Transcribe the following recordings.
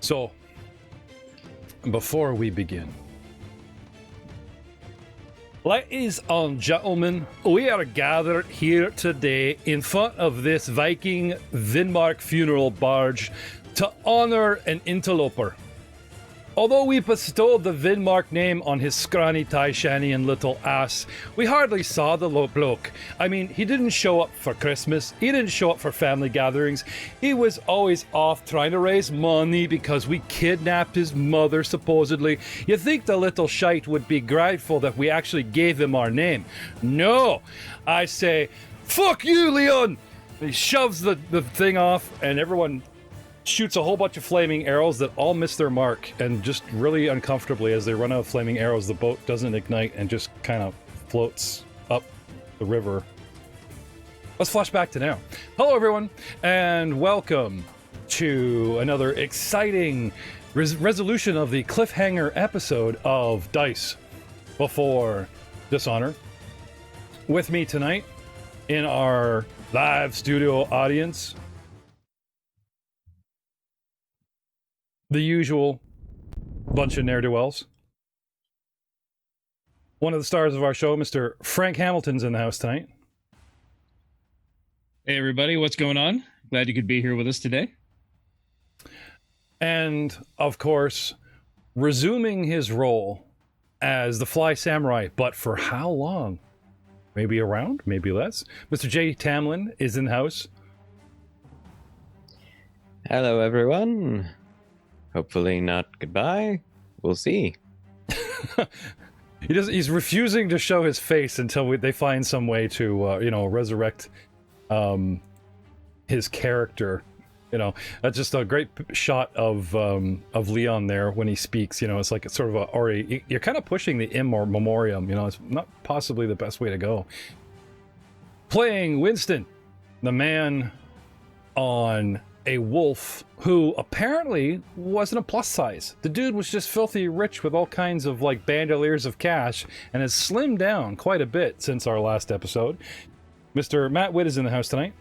So, before we begin, ladies and gentlemen, we are gathered here today in front of this Viking Vinmark funeral barge to honor an interloper. Although we bestowed the Vinmark name on his scrawny tie-shanny and little ass, we hardly saw the bloke. I mean, he didn't show up for Christmas, he didn't show up for family gatherings, he was always off trying to raise money because we kidnapped his mother, supposedly. You'd think the little shite would be grateful that we actually gave him our name. No! I say, fuck you, Leon! He shoves the thing off, and everyone shoots a whole bunch of flaming arrows that all miss their mark, and just really uncomfortably as they run out of flaming arrows, the boat doesn't ignite and just kind of floats up the river. Let's flash back to now. Hello everyone, and welcome to another exciting resolution of the cliffhanger episode of Dice Before Dishonor. With me tonight in our live studio audience, the usual bunch of ne'er-do-wells. One of the stars of our show, Mr. Frank Hamilton's in the house tonight. Hey everybody, what's going on? Glad you could be here with us today. And, of course, resuming his role as the Fly Samurai, but for how long? Maybe a round, maybe less. Mr. J. Tamlin is in the house. Hello everyone. Hopefully not goodbye. We'll see. He's refusing to show his face until they find some way to, resurrect his character. You know, that's just a great shot of Leon there when he speaks. You know, it's like it's sort of you're kind of pushing the in memoriam. You know, it's not possibly the best way to go. Playing Winston, the man on a wolf who apparently wasn't a plus size. The dude was just filthy rich with all kinds of like bandoliers of cash and has slimmed down quite a bit since our last episode. Mr. Matt Witt is in the house tonight.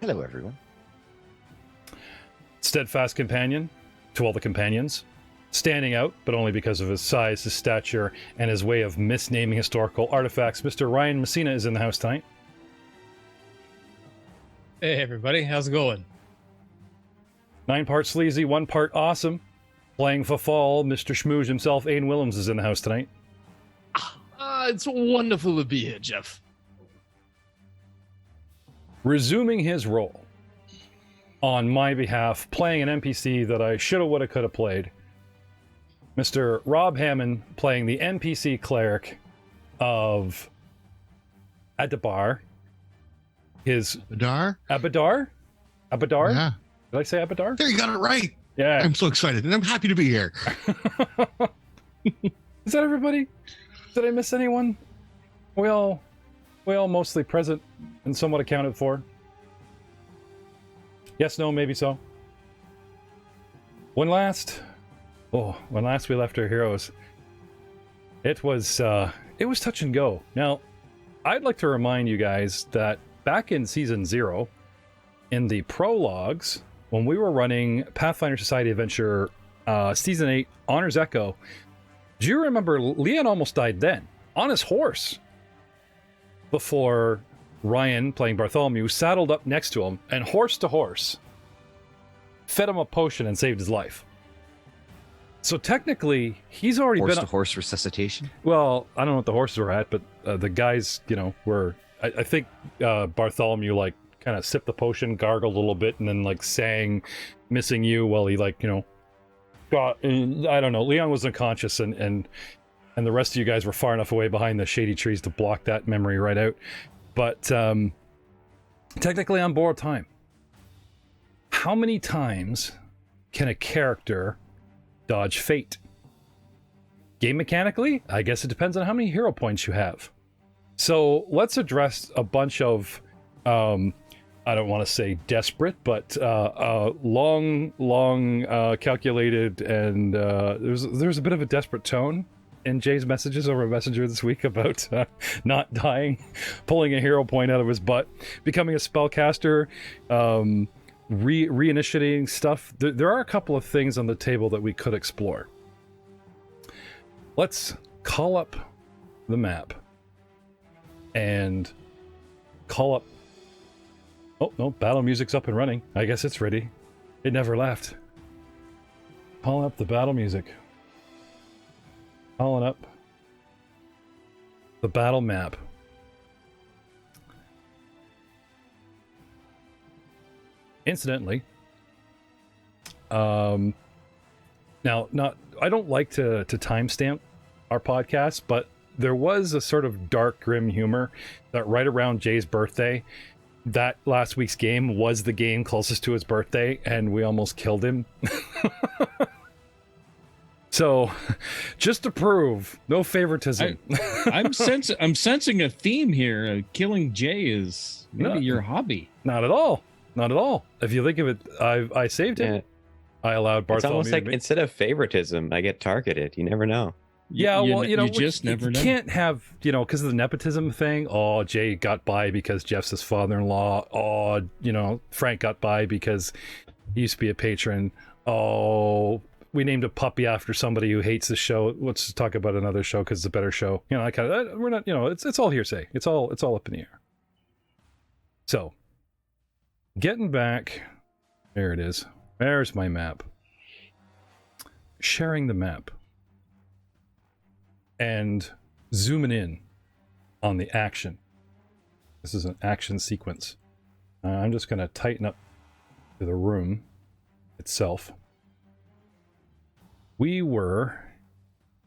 Hello, everyone. Steadfast companion to all the companions. Standing out, but only because of his size, his stature, and his way of misnaming historical artifacts. Mr. Ryan Messina is in the house tonight. Hey, everybody. How's it going? 9 part sleazy, 1 part awesome. Playing Fafal, Mr. Schmooge himself, Aiden Willems is in the house tonight. It's wonderful to be here, Jeff. Resuming his role on my behalf, playing an NPC that I shoulda, woulda, coulda played. Mr. Rob Hammond playing the NPC cleric of Adabar. Abadar? Abadar? Yeah. Did I say Abadar? There, you got it right. Yeah. I'm so excited, and I'm happy to be here. Is that everybody? Did I miss anyone? We all mostly present and somewhat accounted for. Yes, no, maybe so. When last we left our heroes, it was touch and go. Now, I'd like to remind you guys that back in Season 0, in the prologues, when we were running Pathfinder Society Adventure Season 8, Honor's Echo, do you remember Leon almost died then, on his horse, before Ryan, playing Bartholomew, saddled up next to him, and horse to horse, fed him a potion and saved his life. So technically, he's already been... Horse-to-horse resuscitation? Well, I don't know what the horses were at, but the guys, were... I think Bartholomew, kind of sipped the potion, gargled a little bit, and then, sang Missing You while he, got... I don't know. Leon was unconscious, and the rest of you guys were far enough away behind the shady trees to block that memory right out. But technically on borrowed time. How many times can a character dodge fate? Game mechanically, I guess it depends on how many hero points you have. So let's address a bunch of, I don't want to say desperate, but long calculated, and there's a bit of a desperate tone in Jay's messages over Messenger this week about not dying, pulling a hero point out of his butt, becoming a spellcaster, reinitiating stuff, there are a couple of things on the table that we could explore. Let's call up the map and call up... Oh, no, battle music's up and running. I guess it's ready. It never left. Calling up the battle music. Calling up the battle map. Incidentally, now, I don't like to timestamp our podcast, but there was a sort of dark, grim humor that right around Jay's birthday, that last week's game was the game closest to his birthday, and we almost killed him. So, just to prove, no favoritism. I'm sensing a theme here. Killing Jay is maybe your hobby. Not at all. Not at all. If you think of it, I saved him. Yeah. I allowed Bartholomew. It's almost like instead of favoritism, I get targeted. You never know. Yeah, well, you just never know. You can't have, because of the nepotism thing. Oh, Jay got by because Jeff's his father-in-law. Oh, Frank got by because he used to be a patron. Oh, we named a puppy after somebody who hates the show. Let's talk about another show because it's a better show. I kind of, we're not, it's all hearsay. It's all up in the air. So, getting back, there it is. There's my map. Sharing the map. And zooming in on the action. This is an action sequence. I'm just going to tighten up to the room itself. We were...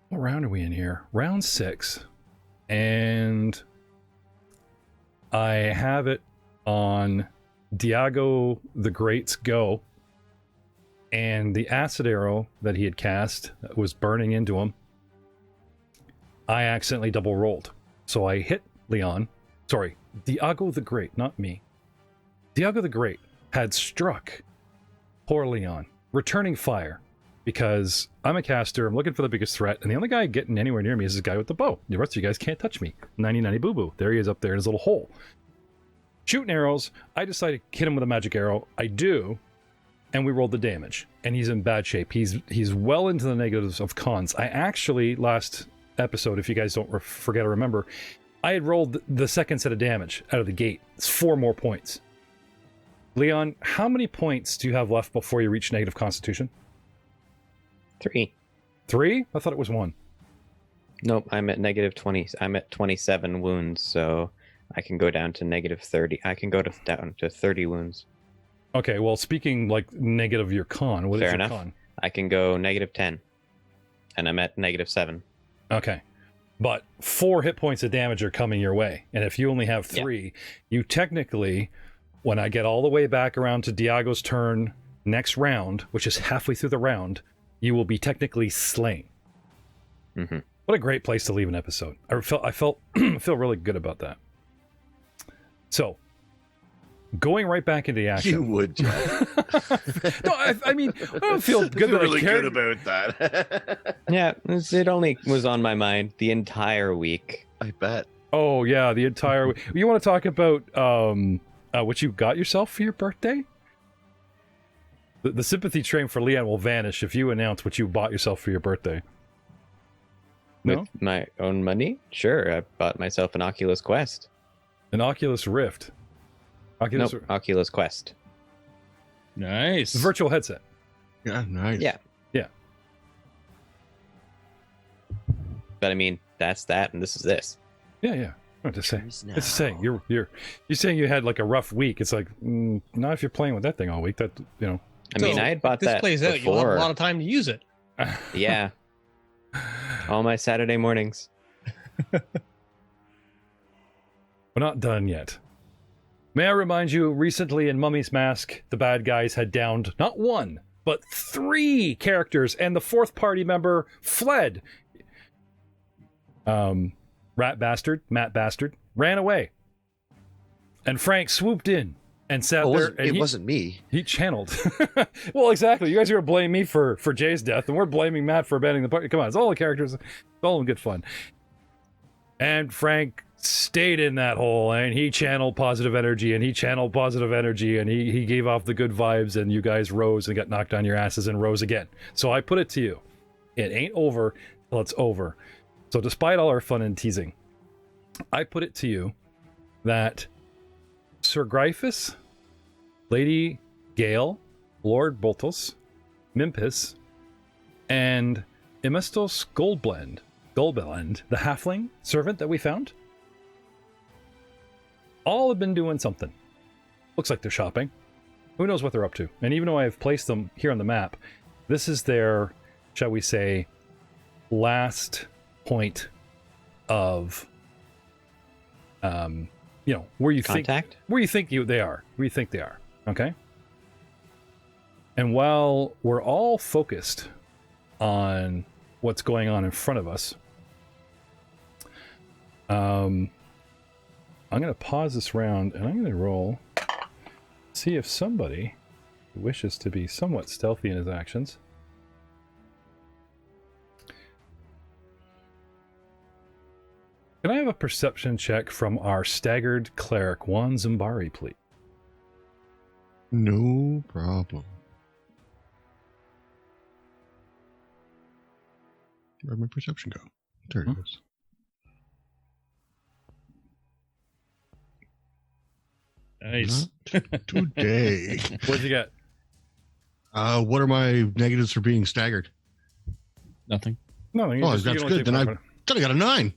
What round are we in here? Round 6. And I have it on Diago the Great's go. And the acid arrow that he had cast was burning into him. I accidentally double rolled. So I hit Leon. Sorry, Diago the Great, not me. Diago the Great had struck poor Leon, returning fire, because I'm a caster, I'm looking for the biggest threat, and the only guy getting anywhere near me is this guy with the bow. The rest of you guys can't touch me. 90-90 boo-boo. There he is up there in his little hole. Shooting arrows, I decided to hit him with a magic arrow. I do, and we rolled the damage. And he's in bad shape. He's well into the negatives of cons. I actually, last episode, if you guys don't forget or remember, I had rolled the second set of damage out of the gate. It's 4 more points. Leon, how many points do you have left before you reach negative constitution? 3. 3? I thought it was 1. Nope, I'm at negative 20. I'm at 27 wounds, so I can go down to negative 30. I can go down to 30 wounds. Okay, well, speaking like negative your con, what is your con? I can go negative 10, and I'm at negative 7. Okay, but 4 hit points of damage are coming your way, and if you only have 3, you technically, when I get all the way back around to Diago's turn next round, which is halfway through the round, you will be technically slain. Mm-hmm. What a great place to leave an episode. I felt feel really good about that. So, going right back into the action. You would, Jeff. No, I mean, I don't feel good that really I cared. good about that. Yeah, it only was on my mind the entire week. I bet. Oh yeah, the entire. You want to talk about what you got yourself for your birthday? The sympathy train for Leon will vanish if you announce what you bought yourself for your birthday. No? With my own money? Sure, I bought myself an Oculus Quest. An Oculus Rift. Oculus Quest. Nice. Virtual headset. Yeah, nice. Yeah. Yeah. But I mean, that's that, and this is this. Yeah. I'm just saying. It's just saying. You're saying you had like a rough week. It's like not if you're playing with that thing all week. That I mean, I had bought this that plays before. out, you'll have a lot of time to use it. Yeah. All my Saturday mornings. We're not done yet. May I remind you, recently in Mummy's Mask, the bad guys had downed not 1, but 3 characters, and the 4th party member fled. Matt Bastard, ran away. And Frank swooped in and sat there. And it wasn't me. He channeled. Well, exactly. You guys are going to blame me for Jay's death, and we're blaming Matt for abandoning the party. Come on, it's all the characters. It's all in good fun. And Frank stayed in that hole, and he channeled positive energy, and he channeled positive energy, and he gave off the good vibes, and you guys rose and got knocked on your asses and rose again. So I put it to you. It ain't over till it's over. So despite all our fun and teasing, I put it to you that Sir Gryphus, Lady Gale, Lord Boltos, Mimpus, and Emistos Goldblend, the halfling servant that we found, all have been doing something. Looks like they're shopping. Who knows what they're up to? And even though I've placed them here on the map, this is their, shall we say, last point of, where you Contact? think they are. Okay. And while we're all focused on what's going on in front of us, I'm going to pause this round and I'm going to roll, see if somebody wishes to be somewhat stealthy in his actions. Can I have a perception check from our staggered cleric, Juan Zimbari, please? No problem. Where'd my perception go? There it is. Nice. Not today. What'd you get? What are my negatives for being staggered? Nothing. No, That's good. Then I got a 9.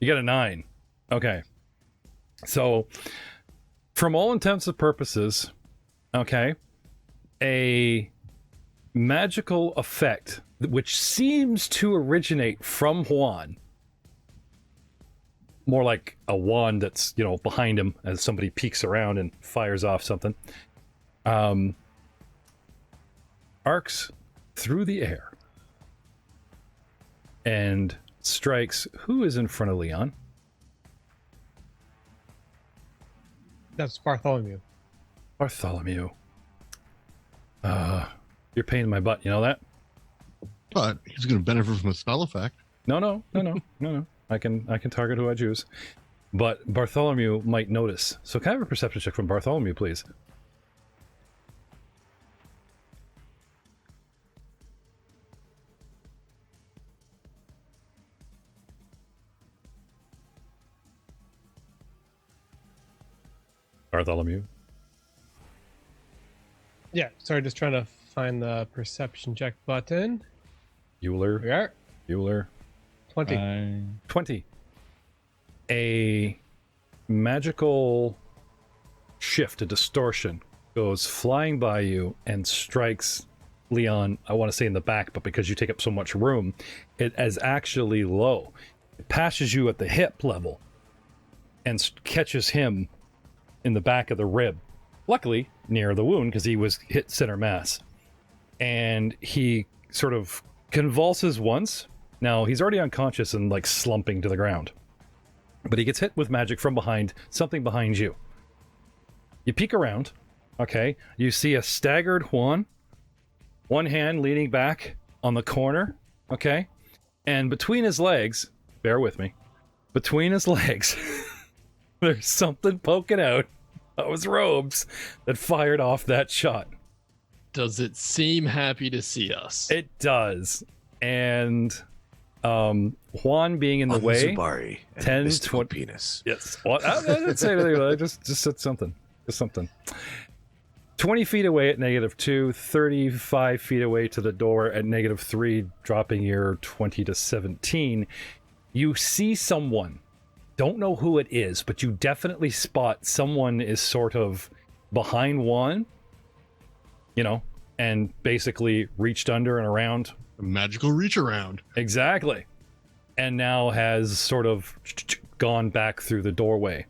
You got a 9. Okay. So, from all intents and purposes, okay, a magical effect which seems to originate from Juan, more like a wand that's, behind him as somebody peeks around and fires off something, arcs through the air and strikes who is in front of Leon? That's Bartholomew. Bartholomew. You're pain in my butt, you know that? But he's going to benefit from a spell effect. No. I can target who I choose. But Bartholomew might notice. So can I have a perception check from Bartholomew, please? Bartholomew. Yeah, sorry, just trying to find the perception check button. Euler. We are. Euler. 20. 20. A magical shift, a distortion, goes flying by you and strikes Leon, I want to say in the back, but because you take up so much room, it is actually low. It passes you at the hip level and catches him in the back of the rib. Luckily, near the wound, because he was hit center mass. And he sort of convulses once. Now, he's already unconscious and, slumping to the ground. But he gets hit with magic from behind, something behind you. You peek around, okay? You see a staggered Juan, one hand leaning back on the corner, okay? And between his legs, bear with me, between his legs, there's something poking out of his robes that fired off that shot. Does it seem happy to see us? It does. And Juan being in the way, Zubari 10, 20 penis. Yes. Well, I didn't say anything. I just said something. Just something. 20 feet away at -2, 35 feet away to the door at -3, dropping your 20 to 17. You see someone. Don't know who it is, but you definitely spot someone is sort of behind Juan, and basically reached under and around. A magical reach around. Exactly. And now has sort of gone back through the doorway.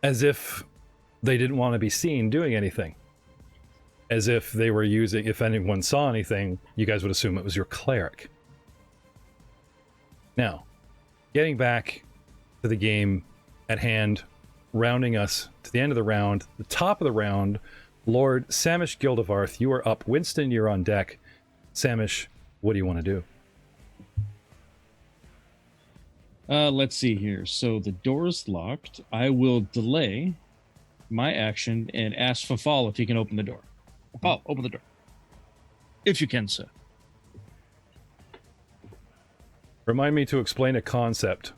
As if they didn't want to be seen doing anything. As if they were using, if anyone saw anything, you guys would assume it was your cleric. Now, getting back to the game at hand, rounding us to the end of the round, the top of the round, Lord Samish Gildevarth, you are up. Winston, you're on deck. Samish, what do you want to do? Let's see here. So the door's locked. I will delay my action and ask Fafal if he can open the door. Fafal, open the door. If you can, sir. Remind me to explain a concept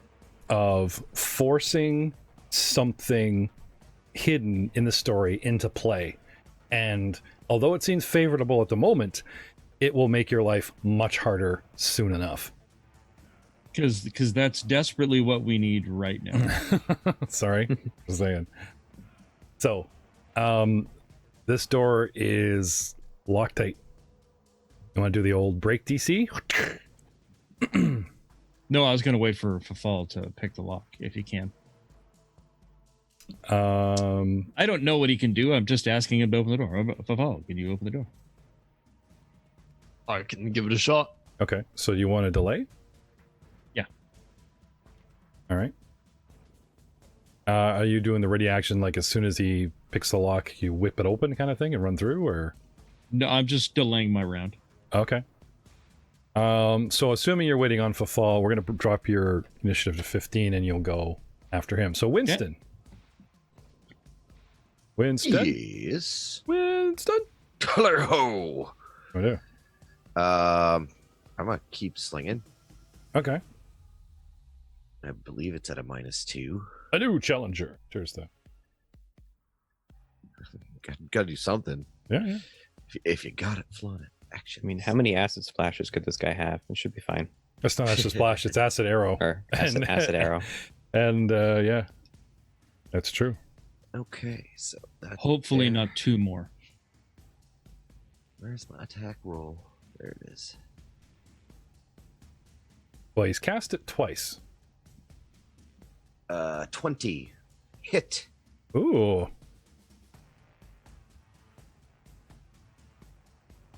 of forcing something hidden in the story into play. And although it seems favorable at the moment, it will make your life much harder soon enough. Because that's desperately what we need right now. Sorry, just saying. So, this door is locked tight. You want to do the old break DC? No, I was going to wait for Fafal to pick the lock, if he can. I don't know what he can do. I'm just asking him to open the door. Fafal, can you open the door? I can give it a shot. Okay, so you want to delay? Yeah. All right. Are you doing the ready action, like as soon as he picks the lock, you whip it open kind of thing and run through, or? No, I'm just delaying my round. Okay. So assuming you're waiting on Fafal, we're going to drop your initiative to 15 and you'll go after him. So Winston. Okay. Winston? Yes. Winston? Color ho. Oh, yeah. I'm gonna keep slinging. Okay. I believe it's at a -2. A new challenger. Cheers, though. Gotta do something. Yeah. If you got it, flaunt it. Action. I mean, how many acid splashes could this guy have? It should be fine. That's not acid splash, it's acid arrow. Or acid, acid arrow. And yeah, that's true. Okay, so that. Hopefully there. not 2 more. Where's my attack roll? There it is. Well, he's cast it twice. 20. Hit. Ooh.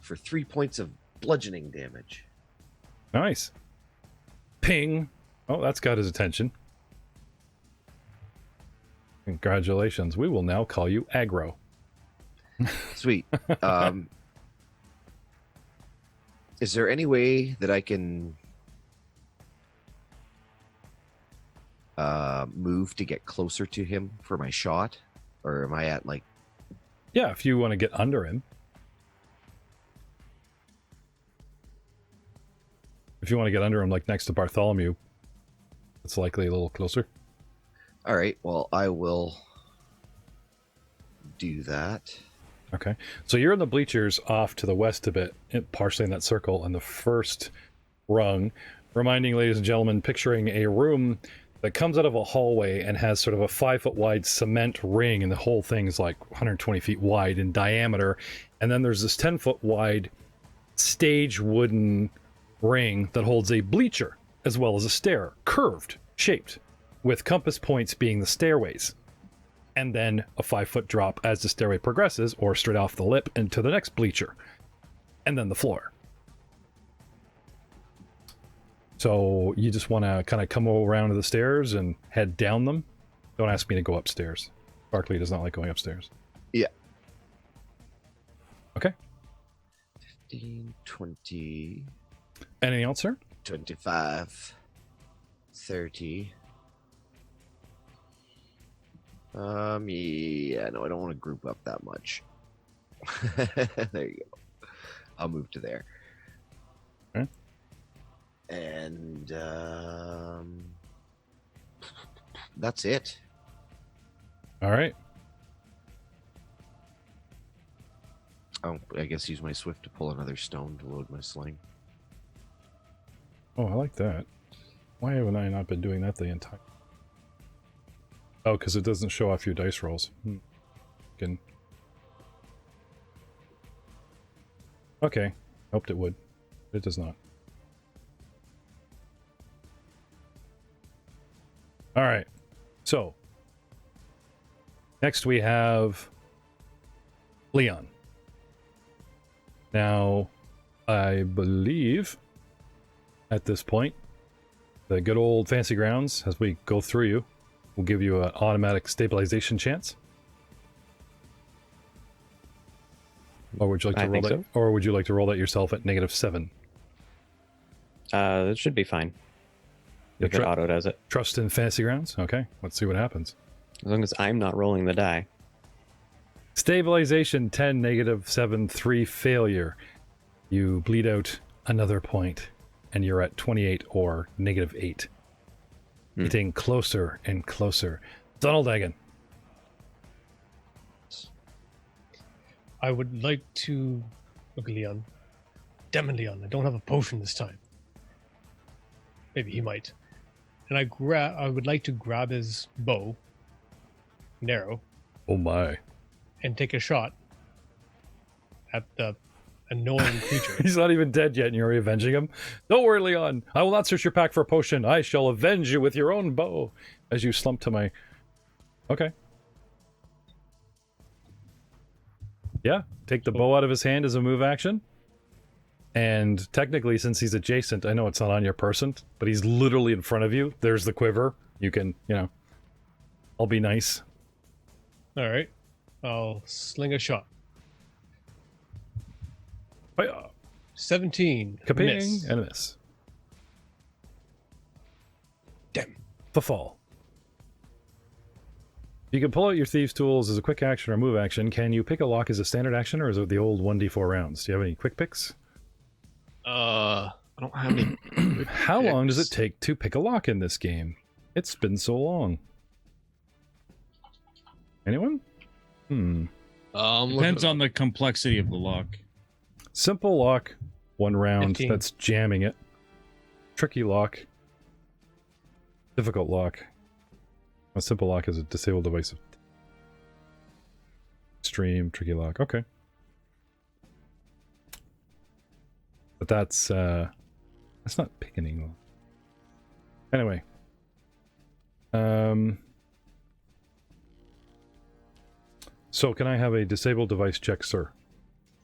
For 3 points of bludgeoning damage. Nice. Ping. Oh, that's got his attention. Congratulations. We will now call you Aggro. Sweet. Is there any way that I can move to get closer to him for my shot? Or am I at like... Yeah, if you want to get under him. If you want to get under him, like next to Bartholomew, it's likely a little closer. All right, well, I will do that. Okay. So you're in the bleachers off to the west a bit, partially in that circle, and the first rung, reminding ladies and gentlemen, picturing a room that comes out of a hallway and has sort of a 5-foot wide cement ring, and the whole thing is like 120 feet wide in diameter. And then there's this 10-foot wide stage wooden ring that holds a bleacher as well as a stair, curved, shaped, with compass points being the stairways. And then a 5-foot drop as the stairway progresses, or straight off the lip into the next bleacher. And then the floor. So you just want to kind of come around to the stairs and head down them. Don't ask me to go upstairs. Barkley does not like going upstairs. Yeah. Okay. 15, 20, Anything else, sir? 25, 30. Yeah, no, I don't want to group up that much. There you go. I'll move to there. Okay. And that's it. All right. Oh, I guess use my swift to pull another stone to load my sling. Oh, I like that. Why haven't I not been doing that the entire... Oh, because it doesn't show off your dice rolls. Can... Okay. Hoped it would. It does not. Alright. So. Next we have... Leon. Now, I believe... At this point, the good old fancy grounds, as we go through you, will give you an automatic stabilization chance. Or would you like to roll that? So. Or would you like to roll that yourself at -7? It should be fine. if it auto does it. Trust in fantasy grounds? Okay, let's see what happens. As long as I'm not rolling the die. Stabilization 10, -7, 3 failure. You bleed out another point, and you're at 28 or -8. Getting closer and closer. Donald Egan. I would like to look at Leon. Damn it, Leon! I don't have a potion this time. Maybe he might. And I would like to grab his bow, and arrow, Oh my. and take a shot at the annoying creature. He's not even dead yet, and you're already avenging him. Don't worry, Leon. I will not search your pack for a potion. I shall avenge you with your own bow as you slump to my... Okay. Yeah, take the bow out of his hand as a move action. And technically, since he's adjacent, I know it's not on your person, but he's literally in front of you. There's the quiver. You can, I'll be nice. All right, I'll sling a shot. Hiya. 17. Kaping, Miss. and a miss. Damn. The fall. You can pull out your thieves' tools as a quick action or move action. Can you pick a lock as a standard action, or is it the old 1d4 rounds? Do you have any quick picks? I don't have any. How long does it take to pick a lock in this game? It's been so long. Anyone? Depends on the complexity of the lock. Simple lock, 1 round. 15. That's jamming it. Tricky lock. Difficult lock. A simple lock is a disabled device. Extreme, tricky lock. Okay. But that's not picking. Anyway. So can I have a disabled device check, sir?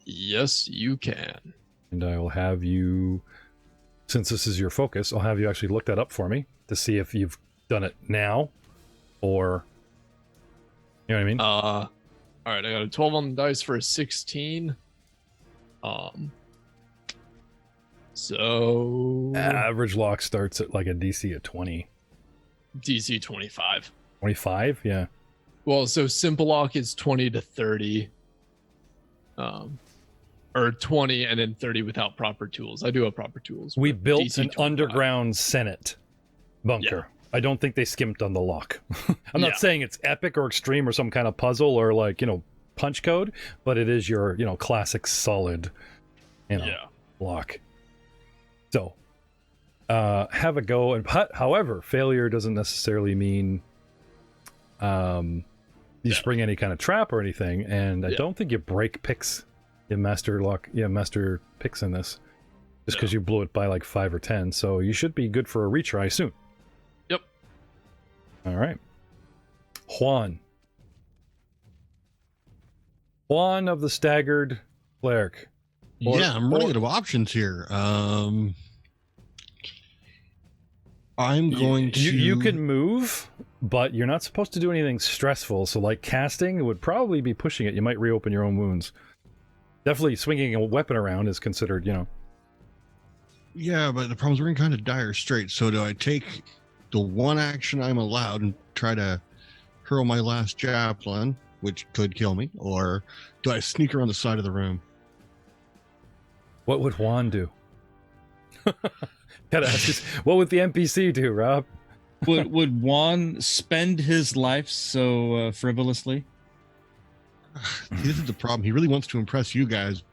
Yes, you can. And I will have you, since this is your focus, I'll have you actually look that up for me to see if you've done it now or, you know what I mean? All right, I got a 12 on the dice for a 16. So Average lock starts at like a DC of 20. DC 25. 25? Yeah. Well, so simple lock is 20 to 30. Or 20 and then 30 without proper tools. I do have proper tools. We but built DC an 25. underground Senate bunker. I don't think they skimped on the lock. I'm not saying it's epic or extreme or some kind of puzzle or like, punch code, but it is your, classic solid, lock. So, have a go. And however, failure doesn't necessarily mean you spring any kind of trap or anything. And I don't think you break picks in master picks in this just because you blew it by like 5 or 10. So you should be good for a retry soon. Yep. All right. Juan of the Staggered Cleric. I'm running out of options here. I'm going to... You can move, but you're not supposed to do anything stressful. So like casting would probably be pushing it. You might reopen your own wounds. Definitely swinging a weapon around is considered, Yeah, but the problem is we're in kind of dire straits. So do I take the one action I'm allowed and try to hurl my last javelin, which could kill me, or do I sneak around the side of the room? What would Juan do? Gotta ask this, what would the NPC do, Rob? Would Juan spend his life so frivolously? This is the problem. He really wants to impress you guys,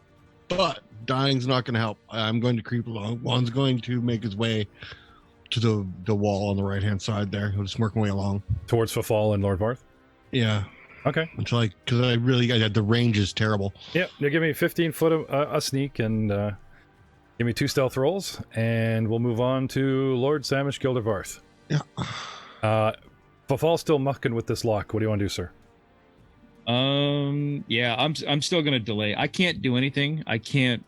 but dying's not going to help. I'm going to creep along. Juan's going to make his way to the wall on the right-hand side there. He'll just work my way along. Towards Fafal and Lord Varth? Yeah. Okay. Until because the range is terrible. Yeah, you give me 15 foot of a sneak and give me 2 stealth rolls, and we'll move on to Lord Samish Gildervarth. Yeah. Fafal's still mucking with this lock. What do you want to do, sir? Yeah, I'm still gonna delay. I can't do anything. I can't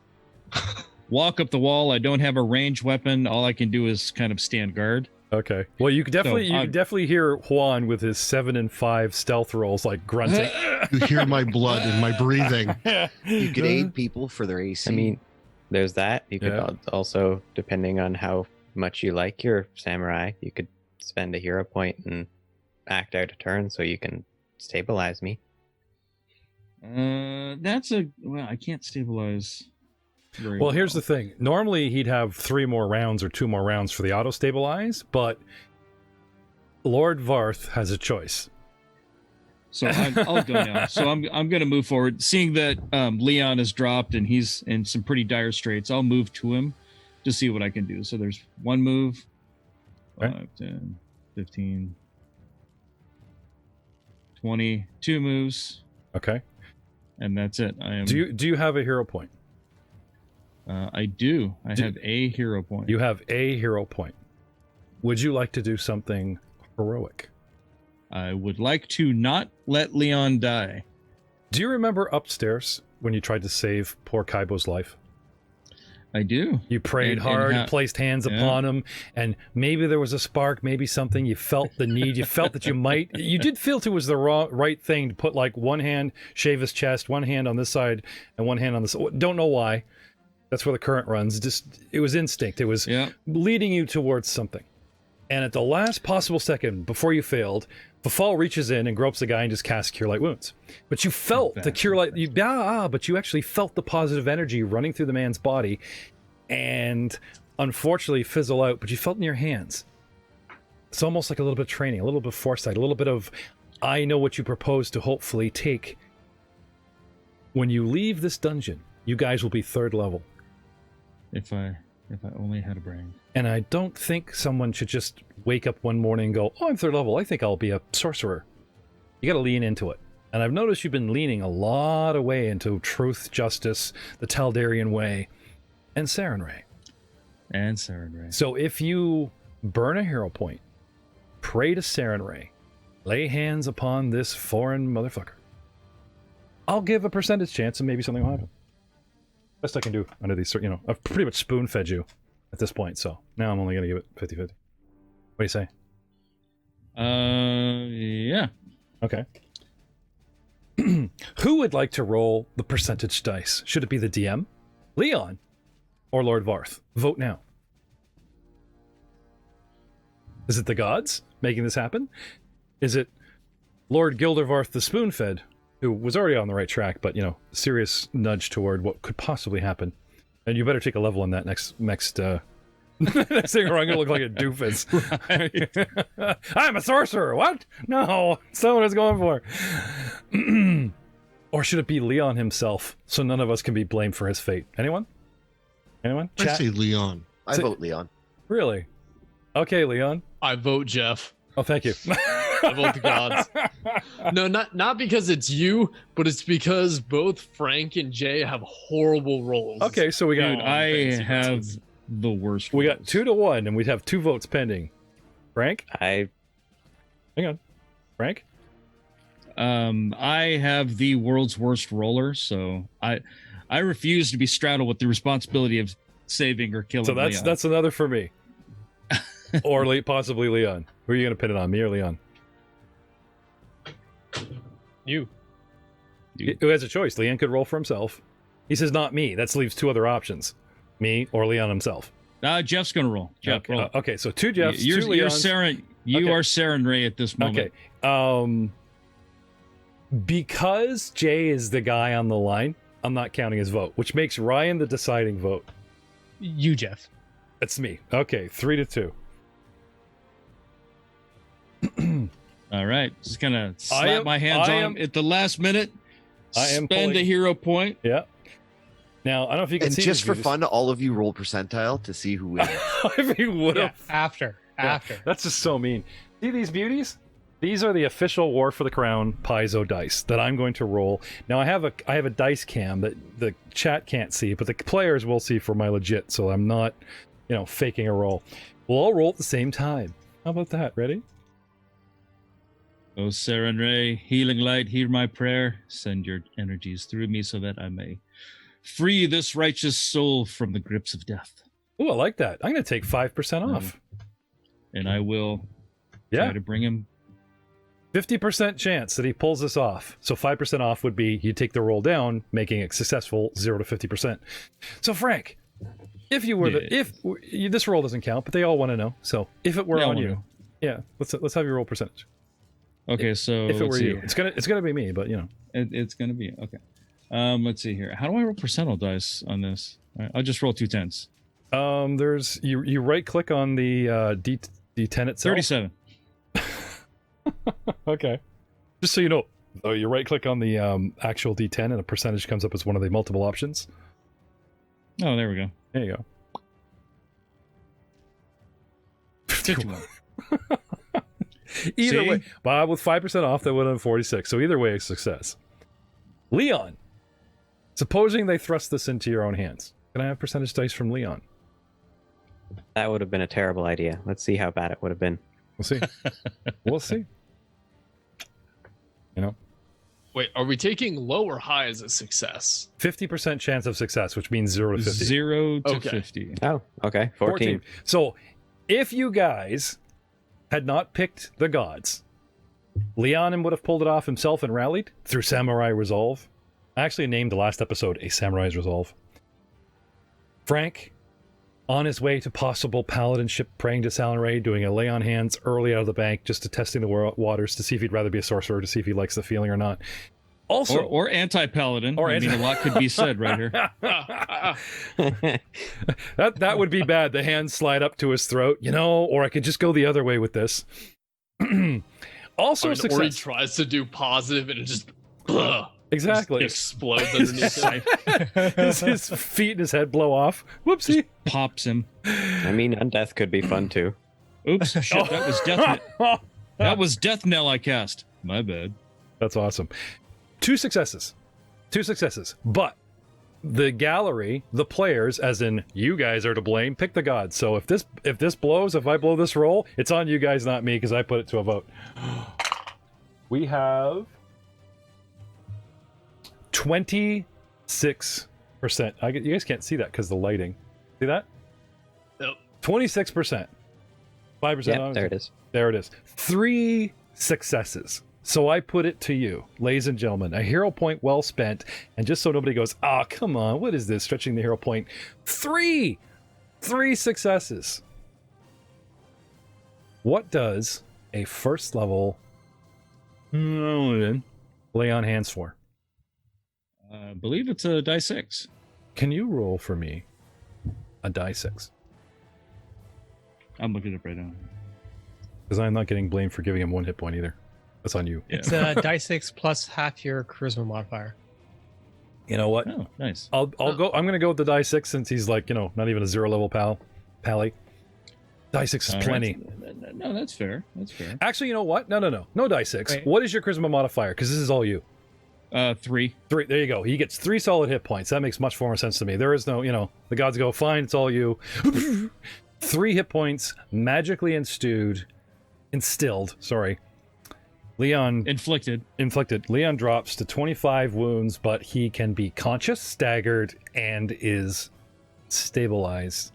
walk up the wall. I don't have a ranged weapon. All I can do is kind of stand guard. Okay. Well, you could definitely hear Juan with his 7 and 5 stealth rolls, like grunting. You hear my blood and my breathing. You could aid people for their AC. I mean, there's that. You could also, depending on how much you like your samurai, you could spend a hero point and act out a turn so you can stabilize me. I can't stabilize. Well, here's the thing. Normally, he'd have 3 more rounds or 2 more rounds for the auto-stabilize, but Lord Varth has a choice. So I'll go now. So I'm going to move forward. Seeing that Leon has dropped and he's in some pretty dire straits, I'll move to him to see what I can do. So there's 1 move, 5, 10, 15, 20, 2 moves. Okay. And that's it. Do you have a hero point? I do. I have a hero point. You have a hero point. Would you like to do something heroic? I would like to not let Leon die. Do you remember upstairs when you tried to save poor Kaibo's life? I do. You prayed hard and placed hands upon him, and maybe there was a spark, maybe something. You felt the need. You felt that you did feel it was the right thing to put like one hand, shave his chest, one hand on this side, and one hand on this. Don't know why. That's where the current runs. It was instinct. It was leading you towards something. And at the last possible second, before you failed, Fafal reaches in and gropes the guy and just casts Cure Light Wounds. But you felt the Cure Light, but you actually felt the positive energy running through the man's body and unfortunately fizzle out, but you felt it in your hands. It's almost like a little bit of training, a little bit of foresight, a little bit of, I know what you propose to hopefully take. When you leave this dungeon, you guys will be 3rd level. If I only had a brain. And I don't think someone should just wake up one morning and go, I'm 3rd level, I think I'll be a sorcerer. You got to lean into it. And I've noticed you've been leaning a lot of way into truth, justice, the Taldarian way, and Sarenrae. So if you burn a hero point, pray to Sarenrae, lay hands upon this foreign motherfucker, I'll give a percentage chance and maybe something will happen. Best I can do under these, I've pretty much spoon-fed you at this point, so now I'm only going to give it 50-50. What do you say? Yeah. Okay. Who would like to roll the percentage dice? Should it be the DM, Leon, or Lord Varth? Vote now. Is it the gods making this happen? Is it Lord Gildervarth the Spoon-Fed, who was already on the right track, but, serious nudge toward what could possibly happen? And you better take a level on that next next thing, or I'm going to look like a doofus. Right. I'm a sorcerer. What? No, that's not what I was going for. Or should it be Leon himself, so none of us can be blamed for his fate? Anyone? I say Leon. I vote Leon. Really? Okay, Leon. I vote Jeff. Oh, thank you. I vote the gods. No, not because it's you, but it's because both Frank and Jay have horrible rolls. Okay, so we got. Dude, I have the worst. We got 2-1, and we'd have 2 votes pending. Frank? Hang on. Frank? I have the world's worst roller, so I refuse to be straddled with the responsibility of saving or killing. So that's another for me. Or possibly Leon. Who are you going to pin it on, me or Leon? You. Who has a choice? Leon could roll for himself. He says, not me. That leaves 2 other options. Me or Leon himself. Jeff's going to roll. Jeff, okay. roll. Okay, so 2 Jeffs, you're 2 Leons. You are Sarenrae at this moment. Okay. Because Jay is the guy on the line, I'm not counting his vote, which makes Ryan the deciding vote. You, Jeff. It's me. Okay, 3-2. All right, just gonna slap my hands on at the last minute. Spend a hero point. Yeah. Now I don't know if you can and see. And just for fun, all of you roll percentile to see who wins. If he would have. Yeah, after. That's just so mean. See these beauties? These are the official War for the Crown Paizo dice that I'm going to roll. Now I have a dice cam that the chat can't see, but the players will see for my legit. So I'm not, faking a roll. We'll all roll at the same time. How about that? Ready? O Sarenrae, healing light, hear my prayer. Send your energies through me so that I may free this righteous soul from the grips of death. Oh, I like that. I'm going to take 5% off. And I will try to bring him. 50% chance that he pulls this off. So 5% off would be you take the roll down, making it successful 0 to 50%. So Frank, If you were Yeah. this roll doesn't count, but they all want to know. So if it were They all on wanna you, know. yeah, let's have your roll percentage. Okay, so If it let's were see you, here. it's gonna be me, but you know. It's gonna be okay. Let's see here. How do I roll percentile dice on this? All right, I'll just roll 2 10s. There's you right click on the D10 itself. 37. Okay. Just so you know, you right click on the actual D10 and a percentage comes up as one of the multiple options. Oh, there we go. There you go. 51. Either See? way, Bob, with 5% off, that would have been 46. So either way, a success. Leon, supposing they thrust this into your own hands, can I have percentage dice from Leon? That would have been a terrible idea. Let's see how bad it would have been. We'll see. We'll see. You know, Wait, are we taking low or high as a success? 50% chance of success, which means 0 to 50. 0 to Okay. 50. Oh, okay. 14. So if you guys had not picked the gods, Leon would have pulled it off himself and rallied through Samurai Resolve. I actually named the last episode A Samurai's Resolve. Frank, on his way to possible paladinship, praying to Salanray, doing a lay on hands early out of the bank, just to testing the waters to see if he'd rather be a sorcerer, to see if he likes the feeling or not. Also, Or anti-paladin. Or I mean, a lot could be said right here. that would be bad. The hands slide up to his throat, you know, or I could just go the other way with this. Also, Or he success. tries to do positive and it just Exactly. explodes underneath him. his feet and his head blow off. Whoopsie. Pops him. I mean, undeath could be fun too. Oops, shit, that was death. That was death knell I cast. My bad. That's awesome. Two successes. But the gallery, the players, as in you guys are to blame, pick the gods. So if this blows, if I blow this roll, it's on you guys, not me, because I put it to a vote. We have 26%. You guys can't see that because the lighting. See that? Nope. 26%. 5%. Yeah, there it is. There it is. 3 successes. So I put it to you, ladies and gentlemen, a hero point well spent. And just so nobody goes, come on, what is this? Stretching the hero point. 3 successes. What does a first level lay on hands for? I believe it's a die 6. Can you roll for me a die 6? I'm looking it up right now. Because I'm not getting blamed for giving him 1 hit point either. That's on you. Yeah. It's die 6 plus half your charisma modifier. You know what? Oh, nice. I'll go. I'm gonna go with the die 6 since he's like, not even a 0 level pally. Die 6 is All plenty. right. No, that's fair. That's fair. Actually, you know what? No die 6. Wait. What is your charisma modifier? Because this is all you. 3. 3. There you go. He gets 3 solid hit points. That makes much more sense to me. There is no, the gods go, fine, it's all you. 3 hit points, magically instilled. Sorry. Leon Inflicted. Leon drops to 25 wounds, but he can be conscious, staggered, and is stabilized.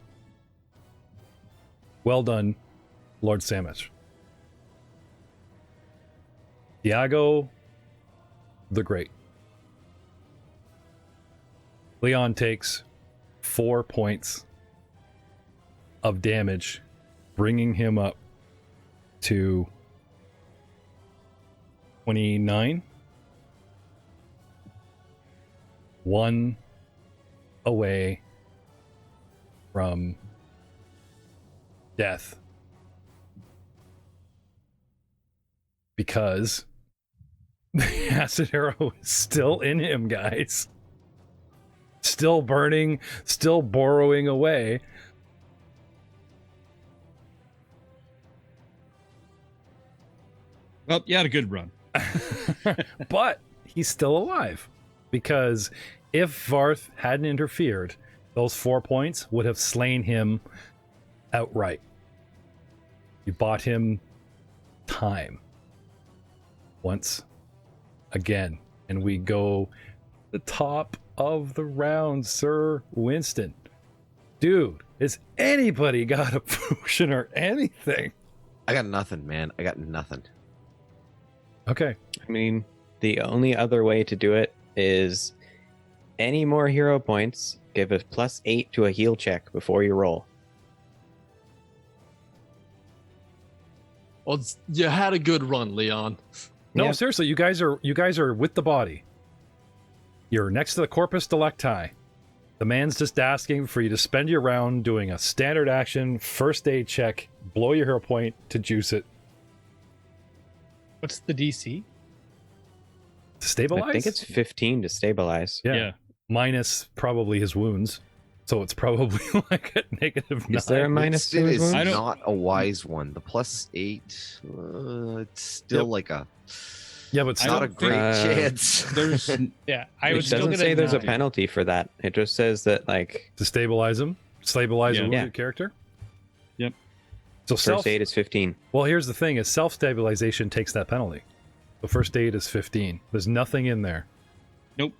Well done, Lord Samus. Iago the Great. Leon takes 4 points of damage, bringing him up to 29. 1 away from death. Because the acid arrow is still in him, guys. Still burning, still borrowing away. Well, you had a good run. But he's still alive. Because if Varth hadn't interfered, those 4 points would have slain him outright. You bought him time. Once again. And we go the top of the round, Sir Winston. Dude, has anybody got a potion or anything? I got nothing, man. I got nothing. Okay. I mean, the only other way to do it is any more hero points, give a +8 to a heal check before you roll. Well, you had a good run, Leon. No, Yeah. seriously, you guys are with the body. You're next to the corpus delicti. The man's just asking for you to spend your round doing a standard action first aid check, blow your hero point to juice it. What's the DC? To stabilize? I think it's 15 to stabilize. yeah. Minus probably his wounds. So it's probably like a -9. Is there a minus It to his is wounds? I don't- not a wise one. The +8, it's still Yep. like a Yeah, but it's still, not a great chance. There's Yeah, I It would still doesn't get say there's a 9. penalty for that. It just says that, like, to stabilize him, stabilize a Yeah. wounded character. Yep. So first aid is 15. Well, here's the thing: is self-stabilization takes that penalty. The first aid is 15. There's nothing in there. Nope.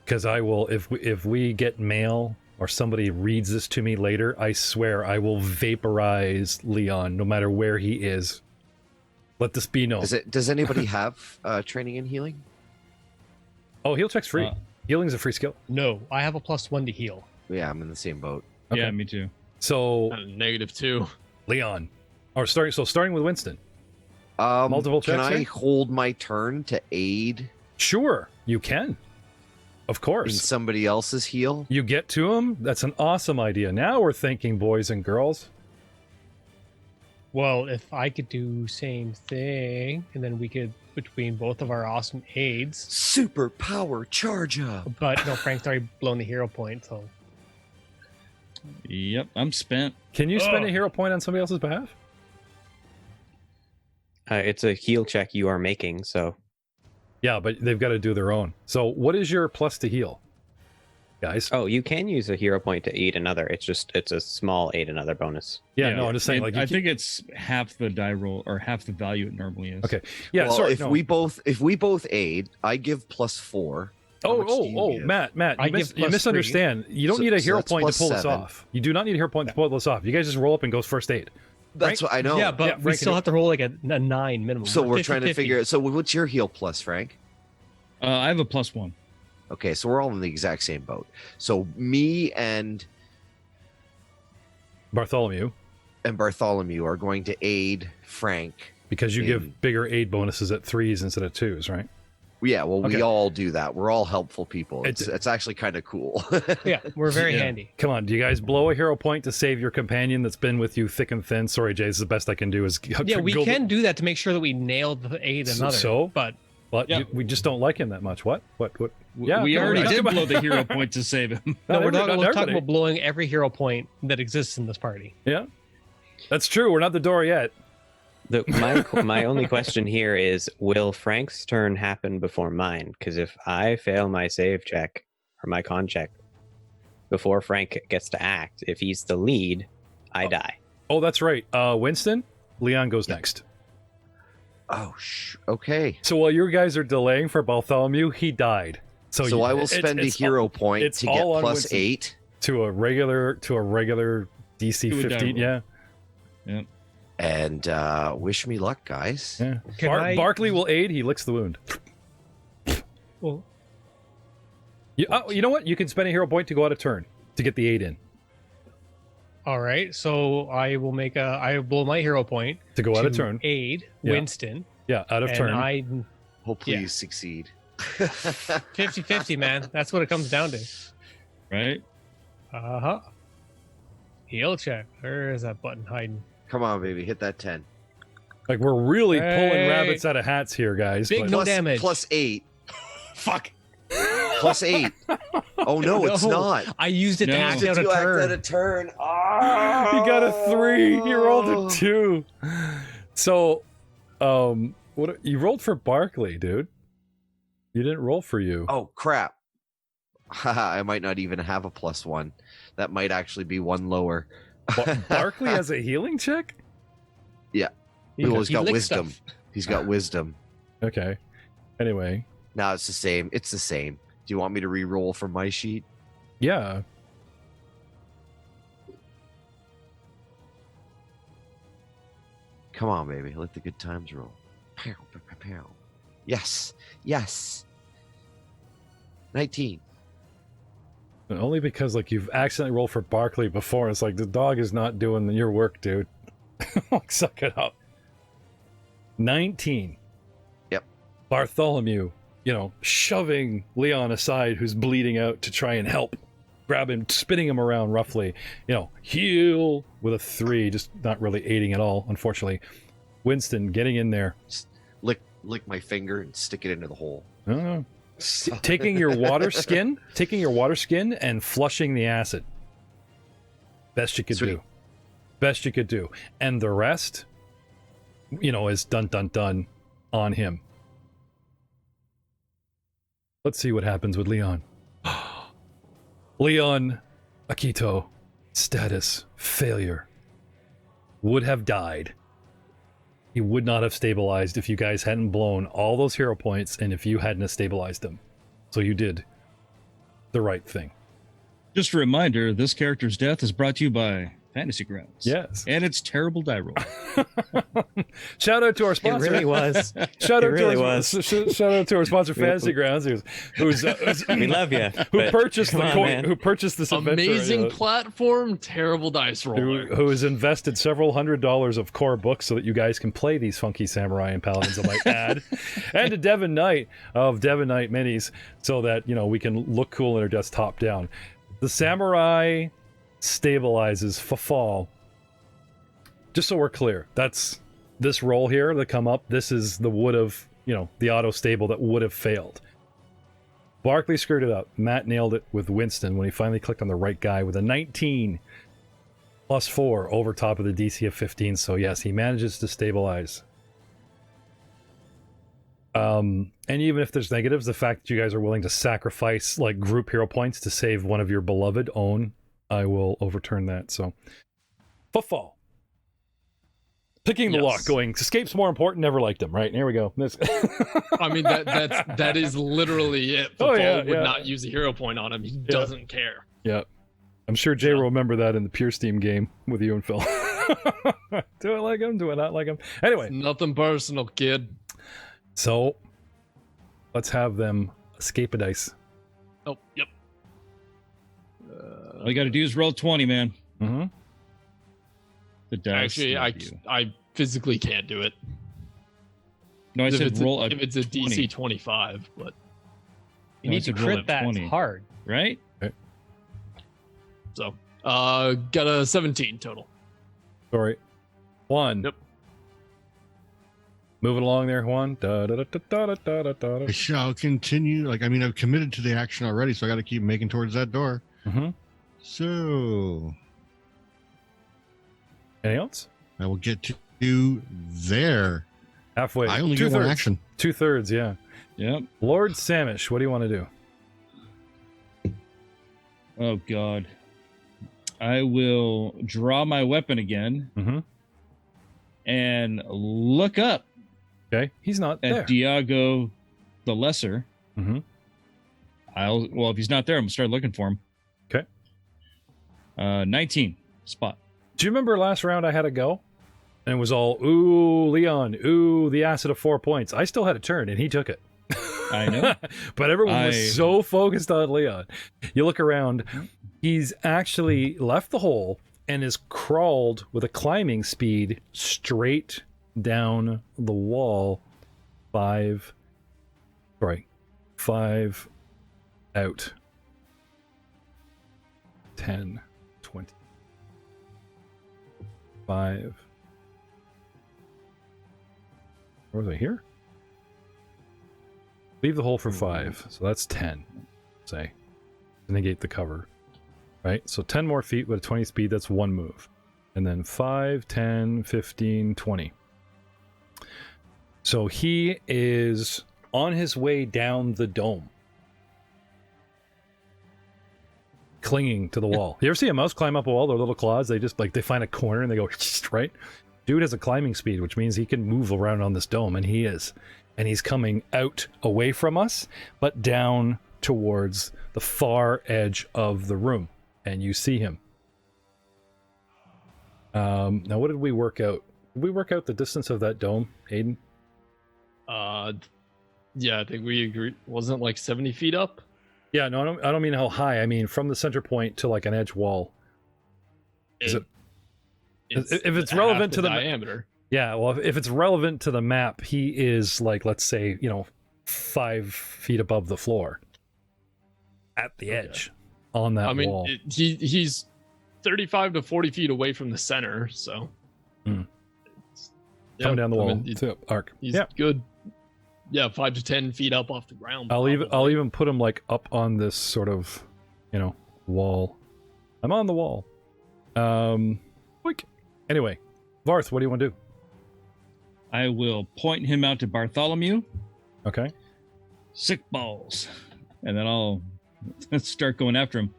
Because I will, if we get mail or somebody reads this to me later, I swear I will vaporize Leon, no matter where he is. Let this be known. Does anybody have training in healing? Oh, heal check's free. Healing's a free skill. No, I have a +1 to heal. Yeah, I'm in the same boat. Okay. Yeah, me too. So -2. Leon, or starting with Winston. Multiple Can checks I here? hold my turn to aid Sure, you can. Of in course. somebody else's heal? You get to him. That's an awesome idea. Now we're thinking, boys and girls. Well, if I could do same thing, and then we could, between both of our awesome aids. Super power charge up. But no, Frank's already blown the hero point, so Yep, I'm spent. Can you spend a Ugh. hero point on somebody else's behalf? It's a heal check you are making, so Yeah, but they've got to do their own. So what is your plus to heal, guys? oh, you can use a hero point to aid another. It's a small aid another bonus. Yeah, no, I'm just saying. It- Like, I think it's half the die roll or half the value it normally is. Okay. Yeah. well, sorry. if no. we both aid, I give +4. How much do you give? Matt, I you, give you +3. misunderstand. You don't So- need a so hero that's point to pull this +7. off. You do not need a hero point to pull this off. You guys just roll up and goes first aid. That's what I know. yeah, but Yeah, we Frank, still you- have to roll like a 9 minimum. So we're trying to 50-50. figure. So what's your heal plus, Frank? I have a +1. Okay, so we're all in the exact same boat. So me and Bartholomew, Bartholomew are going to aid Frank. because you In- give bigger aid bonuses at 3s instead of 2s, right? Yeah, well, Okay. we all do that. We're all helpful people. It's- It's actually kind of cool. Yeah, we're very Yeah. handy. Come on, do you guys blow a hero point to save your companion that's been with you thick and thin? Sorry, Jay, this is the best I can do. Is Yeah, we go- can do that to make sure that we nail the aid another. So? But But Yeah. we just don't like him that much. What? Yeah, We come on, already talk did about- blow the hero point to save him. no, Not we're every- talking, not we're talking everybody. about blowing every hero point that exists in this party. Yeah, that's true. We're not the door yet. My only question here is, will Frank's turn happen before mine? Because if I fail my save check or my con check before Frank gets to act, if he's the lead, I die. Oh, that's right. Winston, Leon goes next. Oh, okay. So while you guys are delaying for Bartholomew, he died. So, So I will spend a hero point it's to get all on Winston. +8. to a regular DC To a die 15. roll. Yeah. And wish me luck, guys. Yeah. Can I- Barkley will aid. He licks the wound. Well, You know what? You can spend a hero point to go out of turn to get the aid in. all right. So I will I blow my hero point To go out of to turn. aid Yeah. Winston, Yeah, out of and turn. I Hopefully Yeah. you succeed. 50-50, man. That's what it comes down to. Right? Uh-huh. Heal check. Where is that button hiding? Come on, baby, hit that 10. Like, we're really pulling Hey. rabbits out of hats here, guys. Big but- no Plus- damage. +8. Fuck. +8. Oh no, it's No. not. I used it No. to act out a turn. turn. He got a 3. He rolled a 2. So, what you rolled for Barkley, dude? You didn't roll for you. Oh crap. Haha, I might not even have a +1. That might actually be one lower. Barkley has a healing check? Well, he's He got licks wisdom. stuff. He's got wisdom. Okay. Anyway, No, it's the same. It's the same. Do you want me to re-roll from my sheet? yeah. Come on, baby. Let the good times roll. Pow, pow, pow, pow. Yes. Yes. 19. Only because like you've accidentally rolled for Barkley before. It's like the dog is not doing your work, dude. Suck it up. 19. Yep. Bartholomew, shoving Leon aside, who's bleeding out, to try and help. Grab him, spinning him around roughly. Heal with a 3, just not really aiding at all, unfortunately. Winston getting in there. Just lick my finger and stick it into the hole. Taking your water skin and flushing the acid. Best you could Sweet. do. Best you could do. And the rest, is done on him. Let's see what happens with Leon. Leon Akito, status failure. Would have died. He would not have stabilized if you guys hadn't blown all those hero points and if you hadn't have stabilized him. So you did the right thing. Just a reminder, this character's death is brought to you by Fantasy Grounds. Yes. And it's terrible die roll. Shout out to our sponsor. It really was. Shout out Shout out to our sponsor, Fantasy Grounds, who's We love you. who purchased who purchased this Amazing platform, terrible dice roller. who has invested several $100s of core books so that you guys can play these funky samurai and paladins, I might add, and to Devon Knight of Devon Knight Minis, so that we can look cool in our desk top down. The samurai stabilizes for fall. Just so we're clear, that's this roll here that come up. This is the would have, the auto stable that would have failed. Barkley screwed it up. Matt nailed it with Winston when he finally clicked on the right guy with a 19 plus 4 over top of the DC of 15. So yes, he manages to stabilize. And even if there's negatives, the fact that you guys are willing to sacrifice like group hero points to save one of your beloved own, I will overturn that. So, footfall. Picking the lock, going, escape's more important, never liked him, right? Here we go. I mean, that is literally it. Football would not use a hero point on him. He doesn't care. Yeah. I'm sure Jay will remember that in the Pure Steam game with you and Phil. Do I like him? Do I not like him? Anyway. It's nothing personal, kid. So, let's have them escape a dice. Oh, yep. All you got to do is roll 20, man. Mm-hmm. The dice. Actually, I physically can't do it. No, I said roll if it's a DC 25, but you need to crit that 20. hard, right? Okay. So, got a 17 total. Sorry. 1. Yep. Moving along there, Juan. I shall continue. I've committed to the action already, so I got to keep making towards that door. Mm-hmm. So, anything else? I will get to there. Halfway. I only get one action. 2/3, yeah. Yep. Lord Samish, what do you want to do? Oh, God. I will draw my weapon again and look up Okay, he's not at there. Diago the Lesser. Mm-hmm. If he's not there, I'm going to start looking for him. Okay. 19 spot. Do you remember last round I had a go? And it was all, ooh, Leon, ooh, the acid of 4 points. I still had a turn, and he took it. I know. But everyone was so focused on Leon. You look around, he's actually left the hole and is crawled with a climbing speed straight down the wall. 5 out. 10, 20. 5. Where was I here? Leave the hole for 5, so that's 10. Say, to negate the cover, right? So 10 more feet with a 20 speed. That's 1 move, and then 5, 10, 15, 20. So he is on his way down the dome, clinging to the wall. You ever see a mouse climb up a wall? Their little claws, they just they find a corner and they go right. Dude has a climbing speed, which means he can move around on this dome, and he is. And he's coming out away from us, but down towards the far edge of the room. And you see him. Now, what did we work out? Did we work out the distance of that dome, Aiden? Yeah, I think we agreed. Wasn't it like 70 feet up? Yeah, no, I don't mean how high. I mean from the center point to like an edge wall. Is it? If it's relevant to the diameter. Yeah, well, if it's relevant to the map, he is like, let's say, 5 feet above the floor, at the edge, on that wall. He's 35 to 40 feet away from the center, so. Coming down the wall to arc. He's good. Yeah, 5 to 10 feet up off the ground. I'll even put him like up on this sort of, wall. I'm on the wall. Anyway, Varth, what do you want to do? I will point him out to Bartholomew. Okay. Sick balls. And then I'll start going after him.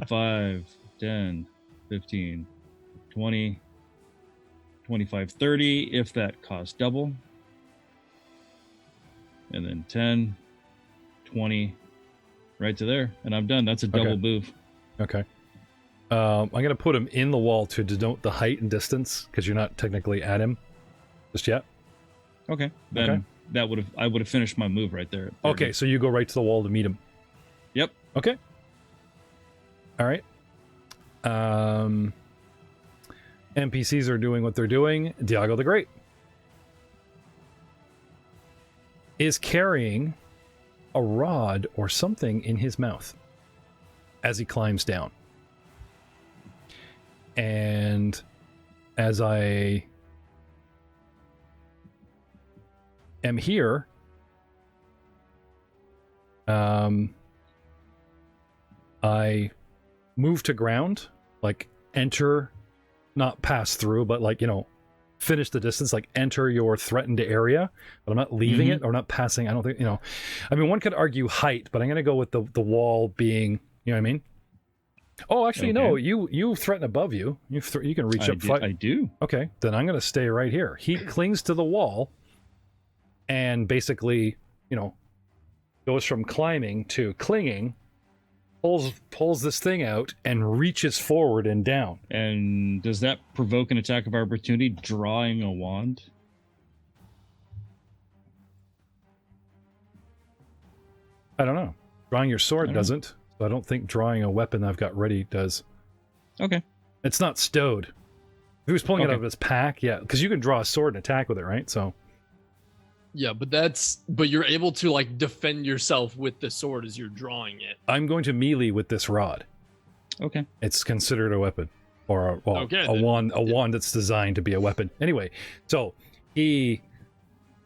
5, 10, 15, 20, 25, 30, if that costs double. And then 10, 20, right to there. And I'm done. That's a double move. Okay. I'm going to put him in the wall to denote the height and distance, because you're not technically at him just yet. Okay. Then I would have finished my move right there. Okay, so you go right to the wall to meet him. Yep. Okay. All right. NPCs are doing what they're doing. Diago the Great is carrying a rod or something in his mouth as he climbs down. And as I am here, I move to ground, like enter, not pass through, but like, finish the distance, like enter your threatened area, but I'm not leaving it or not passing. I don't think, I mean, one could argue height, but I'm going to go with the wall being, you know what I mean? Oh, actually, no, you threaten above you. You can reach up. I do. Okay, then I'm going to stay right here. He clings to the wall and basically, goes from climbing to clinging, pulls this thing out and reaches forward and down. And does that provoke an attack of opportunity, drawing a wand? I don't know. Drawing your sword doesn't. So I don't think drawing a weapon I've got ready does. Okay. It's not stowed. If he was pulling it out of his pack, yeah, because you can draw a sword and attack with it, right? So. Yeah, but you're able to like defend yourself with the sword as you're drawing it. I'm going to melee with this rod. Okay. It's considered a weapon, or a wand that's designed to be a weapon. Anyway, so he,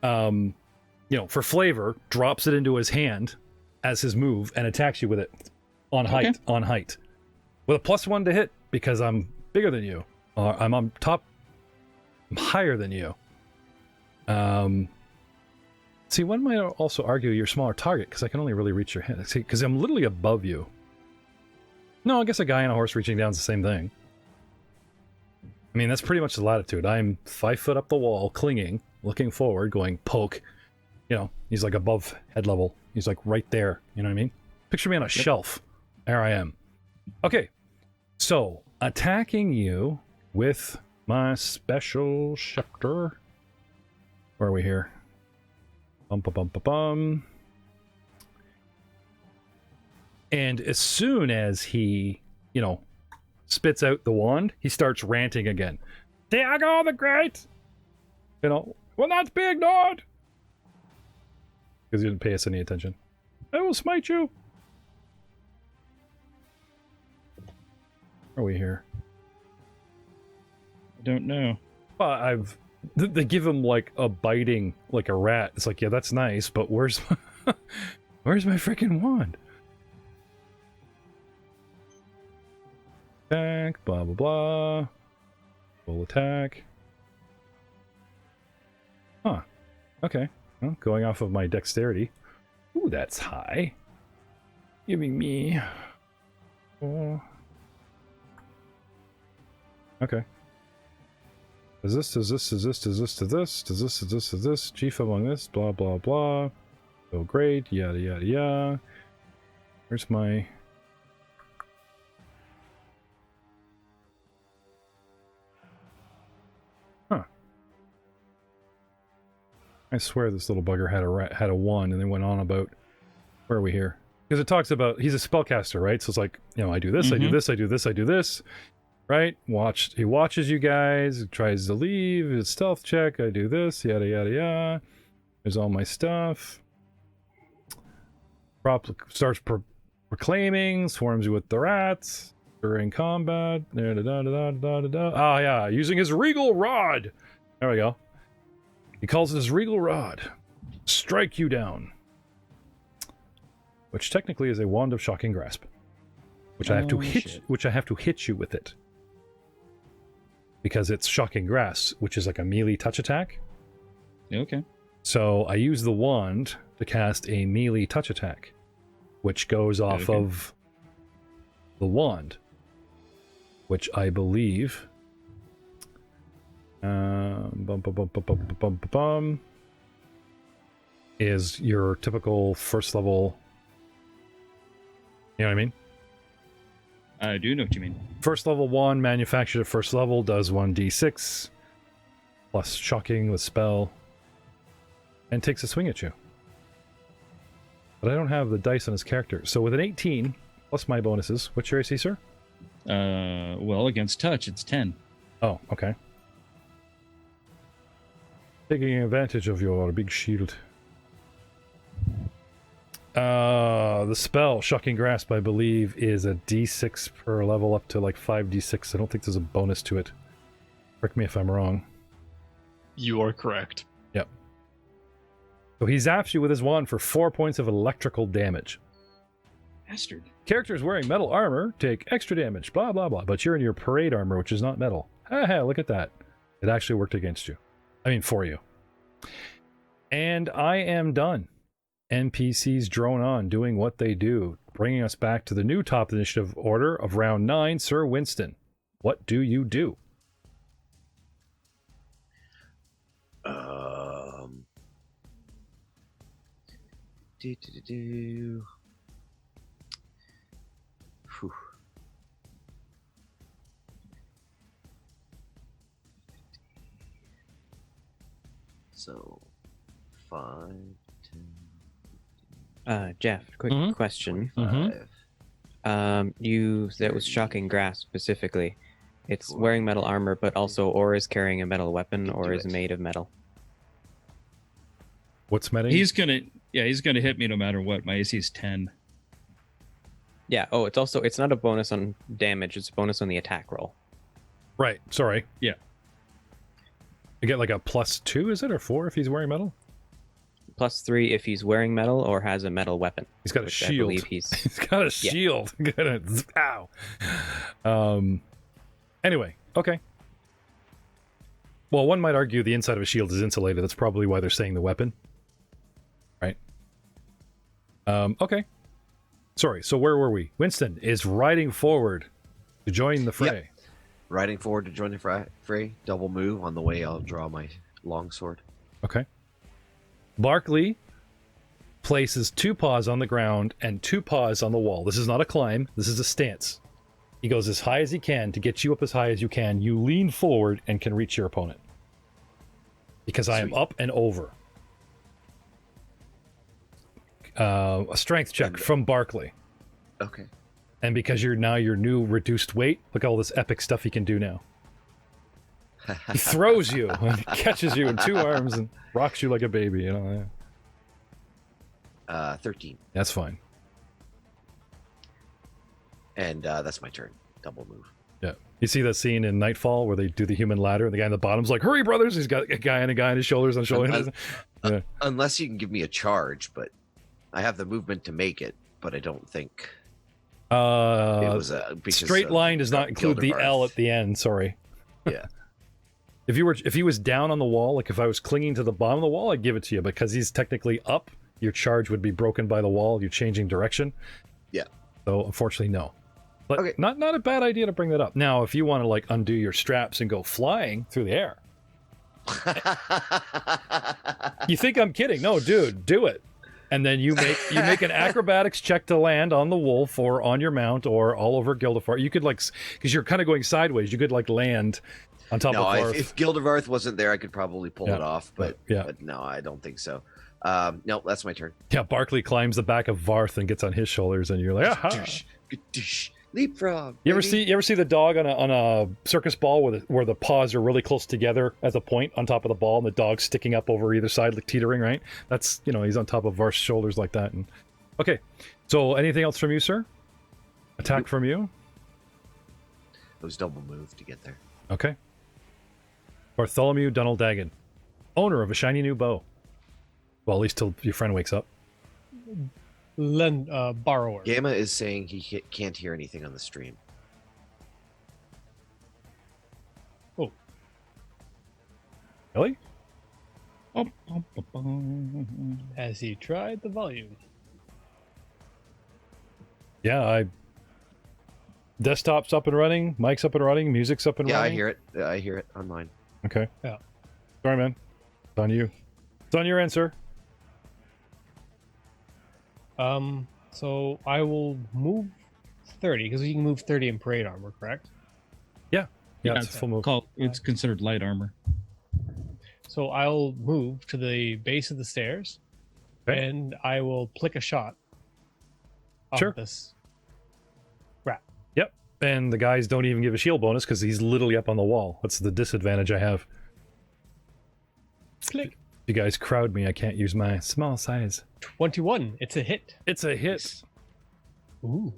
for flavor, drops it into his hand as his move and attacks you with it on height, with a +1 to hit because I'm bigger than you. I'm on top. I'm higher than you. See, one might also argue you're a smaller target because I can only really reach your hand. See, because I'm literally above you. No, I guess a guy on a horse reaching down is the same thing. I mean, that's pretty much the latitude. I'm 5 foot up the wall, clinging, looking forward, going poke. He's like above head level. He's like right there. You know what I mean? Picture me on a shelf. There I am. Okay, so attacking you with my special scepter. Where are we here? Bum. And as soon as he, spits out the wand, he starts ranting again. Diago the Great! Will not be ignored! Because he didn't pay us any attention. I will smite you! Where are we here? I don't know. Well, they give him like a biting, like a rat. It's like, yeah, that's nice, but where's my freaking wand? Attack, blah, blah, blah. Full attack. Huh. Okay. Well, going off of my dexterity. Ooh, that's high. Giving me... Oh. Okay. Does this, chief among this, blah, blah, blah. Oh, great, yada, yada, yada. Where's my... Huh. I swear this little bugger had a wand and then went on about... Where are we here? because it talks about he's a spellcaster, right? So it's like, I do this, I do this, I do this, I do this, right? He watches you guys, tries to leave, his stealth check, I do this, yada yada yada. There's all my stuff. Starts proclaiming, swarms you with the rats during combat. Ah, yeah, using his regal rod. There we go. He calls it his regal rod. Strike you down. Which technically is a wand of shocking grasp. Which I have to hit you with it. Because it's shocking grasp, which is like a melee touch attack. Okay. So I use the wand to cast a melee touch attack, which goes off of the wand, which I believe is your typical first level. You know what I mean? I do know what you mean. First level wand manufactured at first level does 1d6 plus shocking with spell and takes a swing at you. But I don't have the dice on his character. So with an 18 plus my bonuses, what's your AC, sir? Well, against touch, it's 10. Oh, okay. Taking advantage of your big shield. The spell, Shocking Grasp, I believe, is a d6 per level up to like 5d6. I don't think there's a bonus to it. Correct me if I'm wrong. You are correct. Yep. So he zaps you with his wand for 4 points of electrical damage. Bastard. Characters wearing metal armor take extra damage, blah, blah, blah. But you're in your parade armor, which is not metal. Haha, look at that. It actually worked against you. I mean, for you. And I am done. NPCs drone on, doing what they do, bringing us back to the new top initiative order of round 9. Sir Winston, what do you do? Whew. So 5, 10, Jeff, quick question. 5. That was Shocking Grasp specifically. It's wearing metal armor, but also or is carrying a metal weapon, or is made of metal. What's meta? He's gonna hit me no matter what. My AC is 10. Yeah. Oh, it's not a bonus on damage. It's a bonus on the attack roll. Right. Sorry. Yeah. You get like a +2, is it, or 4 if he's wearing metal? +3 if he's wearing metal or has a metal weapon. He's got a which shield. I believe he's got a shield. Ow. Anyway, okay. Well, one might argue the inside of a shield is insulated. That's probably why they're saying the weapon. Right? Okay. Sorry, so where were we? Winston is riding forward to join the fray. Yep. Riding forward to join the fray. Double move. On the way, I'll draw my longsword. Okay. Barkley places 2 paws on the ground and 2 paws on the wall. This is not a climb. This is a stance. He goes as high as he can to get you up as high as you can. You lean forward and can reach your opponent. Because I am up and over. A strength check from Barkley. Okay. And because you're now your new reduced weight, look at all this epic stuff he can do now. He throws you and catches you in 2 arms and rocks you like a baby, 13. That's fine. And that's my turn. Double move. Yeah. You see that scene in Nightfall where they do the human ladder and the guy in the bottom's like, "Hurry, brothers!" He's got a guy and a guy on his shoulders on shoulders. Yeah. Unless you can give me a charge, but I have the movement to make it, but I don't think it was a straight line does not include the L at the end. Sorry. Yeah. If he was down on the wall, like if I was clinging to the bottom of the wall, I'd give it to you. Because he's technically up, your charge would be broken by the wall. You're changing direction. Yeah. So unfortunately, no. But okay. Not a bad idea to bring that up. Now, if you want to like undo your straps and go flying through the air, you think I'm kidding? No, dude, do it. And then you make an acrobatics check to land on the wolf or on your mount or all over Gildefarth. You could because you're kind of going sideways. You could land on top of Arth. If Gildefarth wasn't there, I could probably pull it off. But no, I don't think so. No, that's my turn. Yeah, Barkley climbs the back of Varth and gets on his shoulders, and you're like, aha! Leapfrog. You ever see the dog on a circus ball where the paws are really close together at the point on top of the ball, and the dog's sticking up over either side, like teetering, right? That's, he's on top of Varth's shoulders like that. And okay, so anything else from you, sir? Attack from you? It was double move to get there. Okay. Bartholomew Donald Dagan, owner of a shiny new bow. Well, at least till your friend wakes up. Borrower. Gamma is saying he can't hear anything on the stream. Oh. Really? Has he tried the volume? Yeah, desktop's up and running, mic's up and running, music's up and Yeah, running. I hear it. I hear it on mine. Okay. Yeah. Sorry, man. It's on you. It's on your end, sir. So I will move 30 because you can move 30 in parade armor, correct? Yeah, it's full move. It's considered light armor. So I'll move to the base of the stairs, Okay. and I will plick a shot. Off Sure. This rat. Yep. And the guys don't even give a shield bonus because he's literally up on the wall. That's the disadvantage I have. Click. If you guys crowd me, I can't use my small size. 21. It's a hit. It's a hit. Ooh.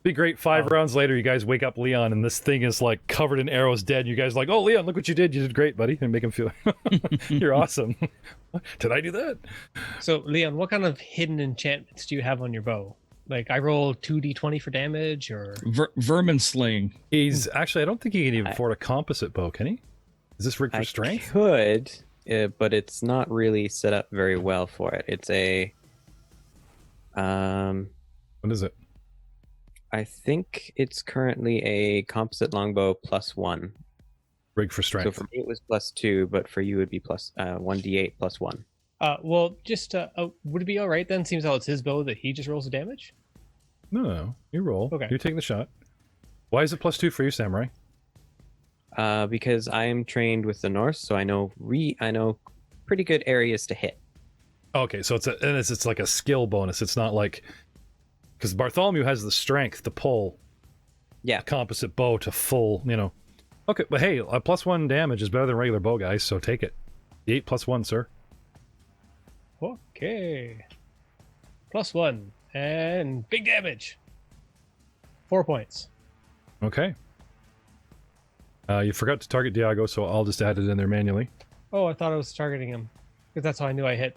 Be great. 5 rounds later, you guys wake up Leon, and this thing is like covered in arrows, dead. You guys are like, oh, Leon, look what you did. You did great, buddy. And make him feel you're awesome. Did I do that? So, Leon, what kind of hidden enchantments do you have on your bow? Like, I roll 2d20 for damage, or Vermin slaying. He's actually, I don't think he can even afford a composite bow, can he? Is this rigged for I strength? could, but it's not really set up very well for it. It's a, What is it? I think it's currently a composite longbow +1. Rigged for strength. So for me it was +2, but for you it would be plus 1d8 +1. well, just would it be all right then? Seems how it's his bow that he just rolls the damage. No, you roll. Okay. You're taking the shot. Why is it +2 for you, Samurai? Because I am trained with the Norse, so I know pretty good areas to hit. Okay, so it's like a skill bonus. It's not like, because Bartholomew has the strength to pull Yeah. composite bow to full, Okay, but hey, a +1 damage is better than regular bow, guys, so take it. The 8 +1, sir. Okay. +1 and big damage. 4 points. Okay. You forgot to target Diago, so I'll just add it in there manually. Oh, I thought I was targeting him because that's how I knew I hit.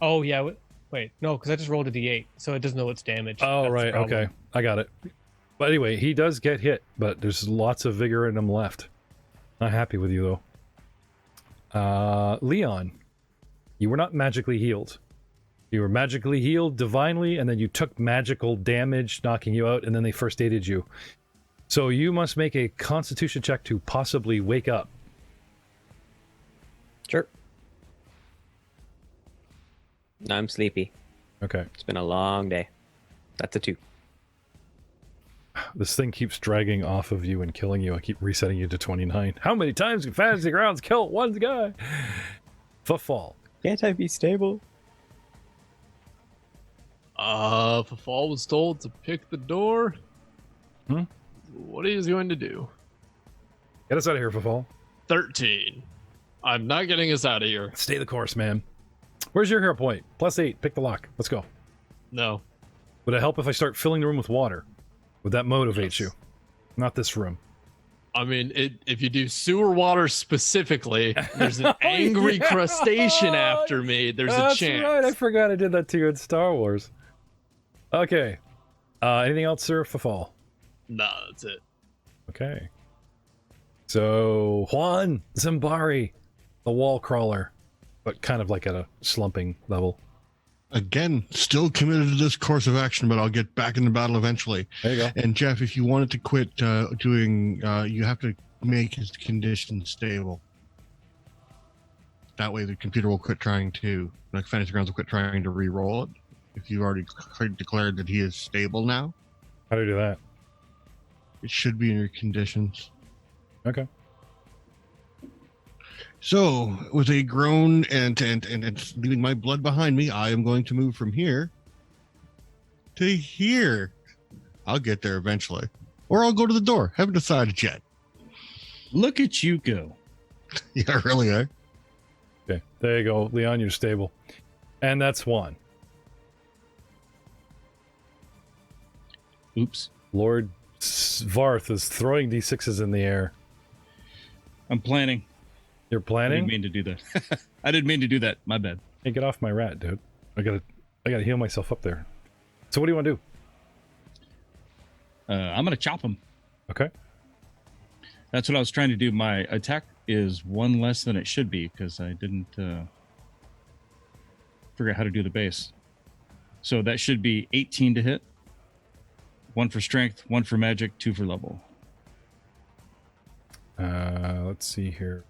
Oh yeah. Wait, no, because I just rolled a d8, so it doesn't know it's damage. Oh, That's the right, problem. okay. I got it. But anyway, he does get hit, but there's lots of vigor in him left. Not happy with you, though. Leon, you were not magically healed. You were magically healed divinely, and then you took magical damage, knocking you out, and then they first aided you. So you must make a constitution check to possibly wake up. Sure. No, I'm sleepy. Okay. It's been a long day. That's a 2. This thing keeps dragging off of you and killing you. I keep resetting you to 29. How many times can Fantasy Grounds kill one guy? Footfall. Can't I be stable? Fafal was told to pick the door. Hmm? What are you going to do? Get us out of here, Footfall. 13. I'm not getting us out of here. Stay the course, man. Where's your hero point? +8. Pick the lock. Let's go. No. Would it help if I start filling the room with water? Would that motivate Yes. you? Not this room. I mean, if you do sewer water specifically, there's an angry crustacean after me. There's a chance. Right. I forgot I did that to you in Star Wars. Okay. Anything else, sir? Fafal. Nah, that's it. Okay. So, Juan Zimbari, the wall crawler, but kind of like at a slumping level. Again, still committed to this course of action, but I'll get back in the battle eventually. There you go. And Jeff, if you wanted to quit doing, you have to make his condition stable. That way the computer will quit trying to, like Fantasy Grounds will quit trying to re-roll it. If you've already declared that he is stable now, How do you do that? it should be in your conditions. Okay. So, with a groan and leaving my blood behind me, I am going to move from here to here. I'll get there eventually. Or I'll go to the door. Haven't decided yet. Look at you go. Yeah, really, eh? Okay, there you go. Leon, you're stable. And that's one. Oops. Lord Varth is throwing d6s in the air. I'm planning. You're I planning? didn't mean to do that. I didn't mean to do that. My bad. Hey, get off my rat, dude. I gotta heal myself up there. So what do you want to do? I'm going to chop him. Okay. That's what I was trying to do. My attack is one less than it should be because I didn't figure out how to do the base. So that should be 18 to hit. 1 for strength, 1 for magic, 2 for level. Let's see here.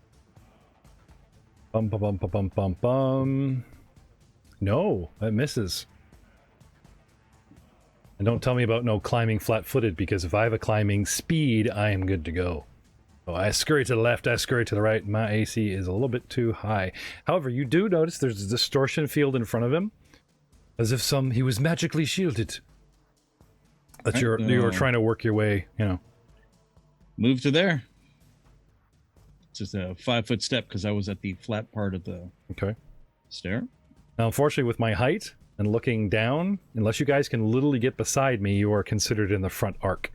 Bum bum bum bum bum bum bum. No, that misses. And don't tell me about no climbing flat-footed, because if I have a climbing speed, I am good to go. So I scurry to the left, I scurry to the right. My AC is a little bit too high. However, you do notice there's a distortion field in front of him, as if he was magically shielded. That you're trying to work your way, Move to there. It's just a 5-foot step because I was at the flat part of the stair. Now, unfortunately, with my height and looking down, unless you guys can literally get beside me, you are considered in the front arc.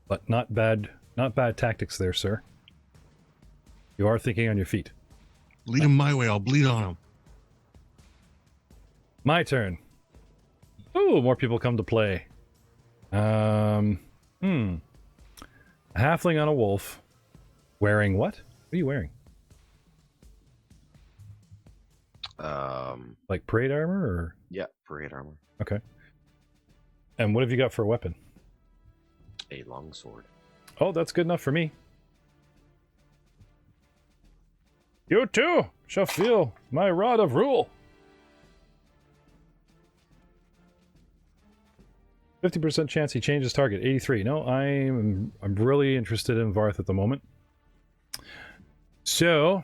But not bad tactics there, sir. You are thinking on your feet. Lead him my way. I'll bleed on him. My turn. Oh, more people come to play. A halfling on a wolf. Wearing what? What are you wearing? Like parade armor, or? Yeah, parade armor. Okay. And what have you got for a weapon? A longsword. Oh, that's good enough for me. You too shall feel my rod of rule. 50% chance he changes target. 83. No, I'm really interested in Varth at the moment. So,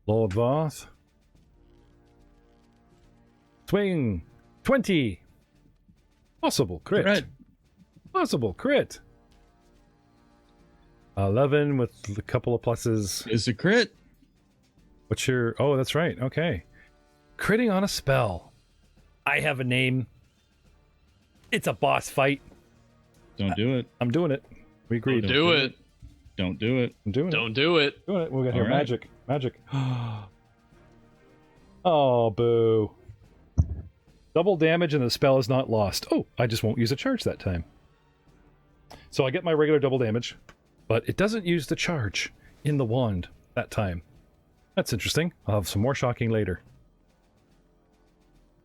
Lord Varth. Swing. 20. Possible crit. Right. Possible crit. 11 with a couple of pluses. Is a crit. What's your... Oh, that's right. Okay. Critting on a spell. I have a name. It's a boss fight. Don't do it. I'm doing it. We agreed. Don't do it. Don't do it. I'm doing it. Don't do it. Doing it. We got here. All right. Magic. Magic. Oh, boo. Double damage and the spell is not lost. Oh, I just won't use a charge that time. So I get my regular double damage, but it doesn't use the charge in the wand that time. That's interesting. I'll have some more shocking later.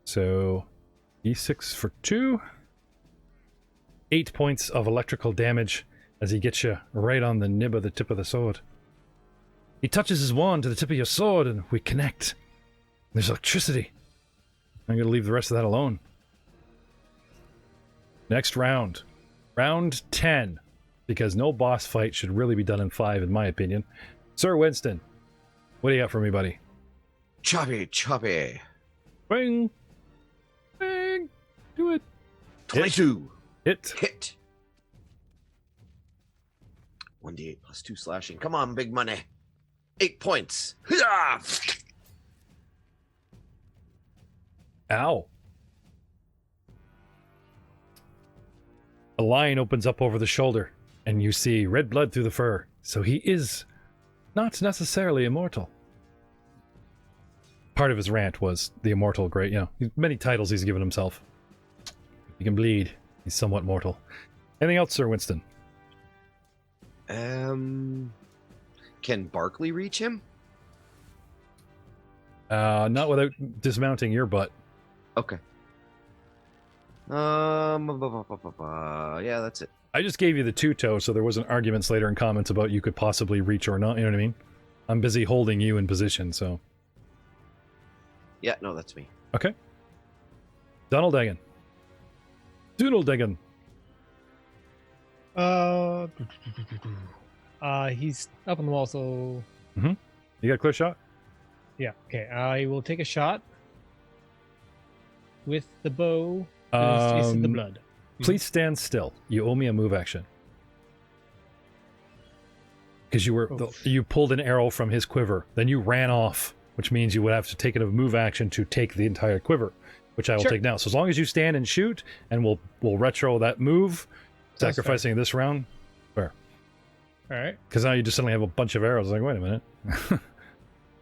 So, E6 for 2. 8 points of electrical damage as he gets you right on the nib of the tip of the sword. He touches his wand to the tip of your sword and we connect. There's electricity. I'm going to leave the rest of that alone. Next round. Round 10. Because no boss fight should really be done in 5, in my opinion. Sir Winston, what do you got for me, buddy? Choppy, choppy. Bang! Bang! Do it. 22. Hit. Hit. 1d8 plus 2 slashing. Come on, big money. 8 points. Hurrah! Ow. A line opens up over the shoulder, and you see red blood through the fur. So he is not necessarily immortal. Part of his rant was the immortal great, many titles he's given himself. He can bleed. He's somewhat mortal. Anything else, Sir Winston? Can Barkley reach him? Not without dismounting your butt. Okay. Yeah, that's it. I just gave you the two-toe, so there wasn't arguments later in comments about you could possibly reach or not, you know what I mean? I'm busy holding you in position, so... Yeah, no, that's me. Okay. Donald Dagan. Doodle Dagan. He's up on the wall, so You got a clear shot? yeah. Okay, I will take a shot with the bow. It's in the blood. Please stand still. You owe me a move action. Because you pulled an arrow from his quiver, then you ran off, which means you would have to take a move action to take the entire quiver, which I will take now. So as long as you stand and shoot, and we'll retro that move, sacrificing this round. Fair. All right. Because now you just suddenly have a bunch of arrows. Like, wait a minute.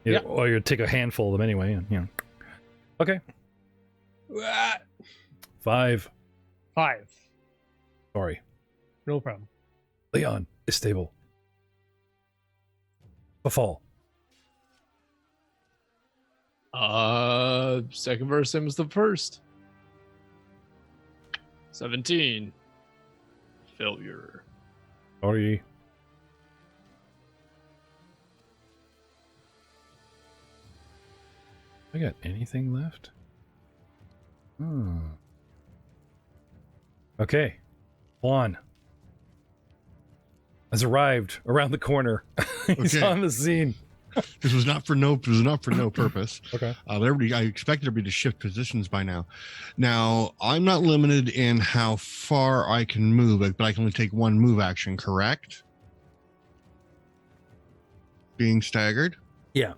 Yeah. Or you take a handful of them anyway. And, you know. Okay. 5. 5. Sorry. No problem. Leon is stable. A fall. Second verse, same as the first. 17. Failure. Sorry. I got anything left? Okay. Juan has arrived around the corner. He's Okay. on the scene. This was not for no purpose. Okay. I expected everybody to shift positions by now. Now, I'm not limited in how far I can move, but I can only take one move action, correct? Being staggered? Yeah.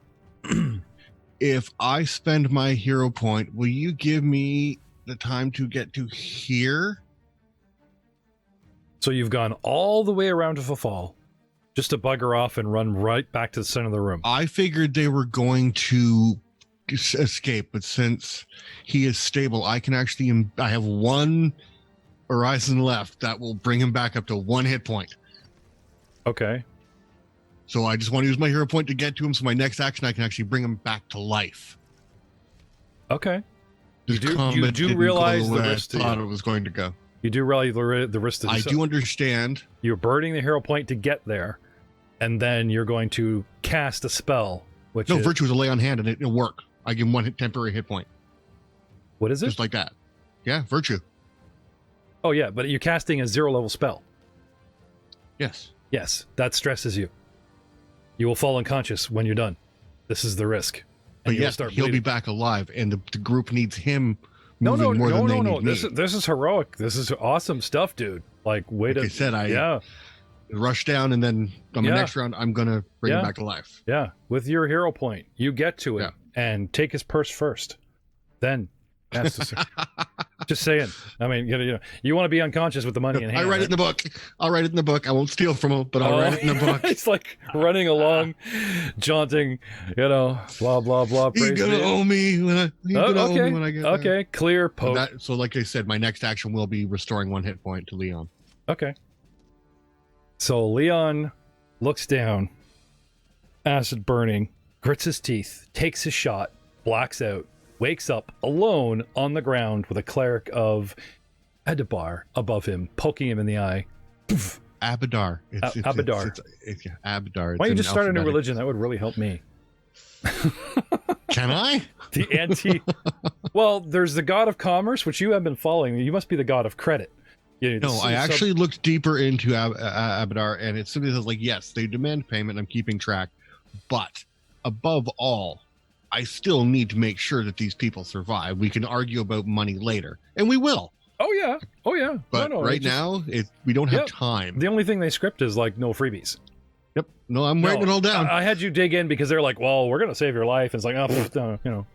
If I spend my hero point, will you give me the time to get to here? So you've gone all the way around to the fall just to bugger off and run right back to the center of the room. I figured they were going to escape, but since he is stable, I can actually, I have one horizon left that will bring him back up to 1 hit point. Okay. So I just want to use my hero point to get to him, so my next action I can actually bring him back to life. Okay. This You do combat didn't realize go the the way I risk that thought you- it was going to go. You do realize the risk that I do understand. You're burning the hero point to get there, and then you're going to cast a spell, which No, is... Virtue is a lay on hand, and it'll work. I give him one temporary hit point, What is it? just like that. Yeah, Virtue. Oh, yeah, but you're casting a 0-level spell. Yes. Yes, that stresses you. You will fall unconscious when you're done. This is the risk. But you'll yes, he'll be bleeding. back alive, and the group needs him No. moving more than they need me. This is heroic. This is awesome stuff, dude. Like, way Like to... I said, yeah, rush down, and then on the Yeah. next round, I'm going to bring Yeah. him back to life. yeah. With your hero point, you get to it and take his purse first. Then, that's just saying. I mean, you want to be unconscious with the money in hand. I write it in the book. I'll write it in the book. I won't steal from him, but I'll write it in the book. It's like running along, jaunting, blah, blah, blah. He's praise gonna me. owe me when I. He's gonna owe me when I get back. Okay, clear poke. So, like I said, my next action will be restoring 1 hit point to Leon. Okay. So Leon looks down, acid burning, grits his teeth, takes his shot, blacks out, wakes up alone on the ground with a cleric of Adabar above him, poking him in the eye. Poof. Abadar. Abadar. It's Abadar. Why don't you It's just an start a new alphabetic- religion? That would really help me. Can I? The anti. Well, there's the god of commerce, which you have been following. You must be the god of credit. No, I actually looked deeper into Abadar, and it simply says, like, yes, they demand payment. I'm keeping track. But above all, I still need to make sure that these people survive. We can argue about money later, and we will. Oh yeah. But right now, we don't have time. The only thing they script is like no freebies. Yep. No, I'm writing it all down. I had you dig in because they're like, well, we're gonna save your life. And it's like, oh, pff, no,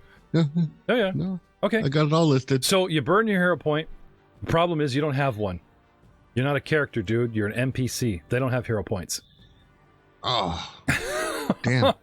Oh yeah. No, Okay. I got it all listed. So you burn your hero point. The problem is you don't have one. You're not a character, dude. You're an NPC. They don't have hero points. Oh, damn.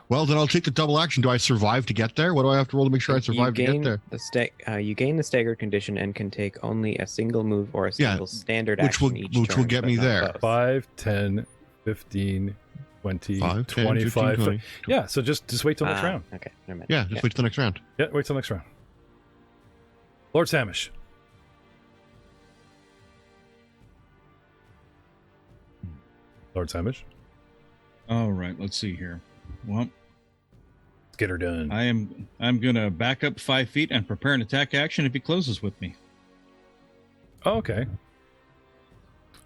Well, then I'll take the double action. Do I survive to get there? What do I have to roll to make sure I survive to get there? You gain the staggered condition and can take only a single move or a single standard action each which will turn, get but me not there. both. 5, 10, 15, 20, 5, 10, 25. 15, 20. Yeah, so just wait till next round. Okay, never mind. Yeah, just wait till the next round. Yeah, wait till next round. Lord Samish. Lord Samish. All right, let's see here. Well, Let's get her done. I'm gonna back up 5 feet and prepare an attack action if he closes with me. Oh, okay.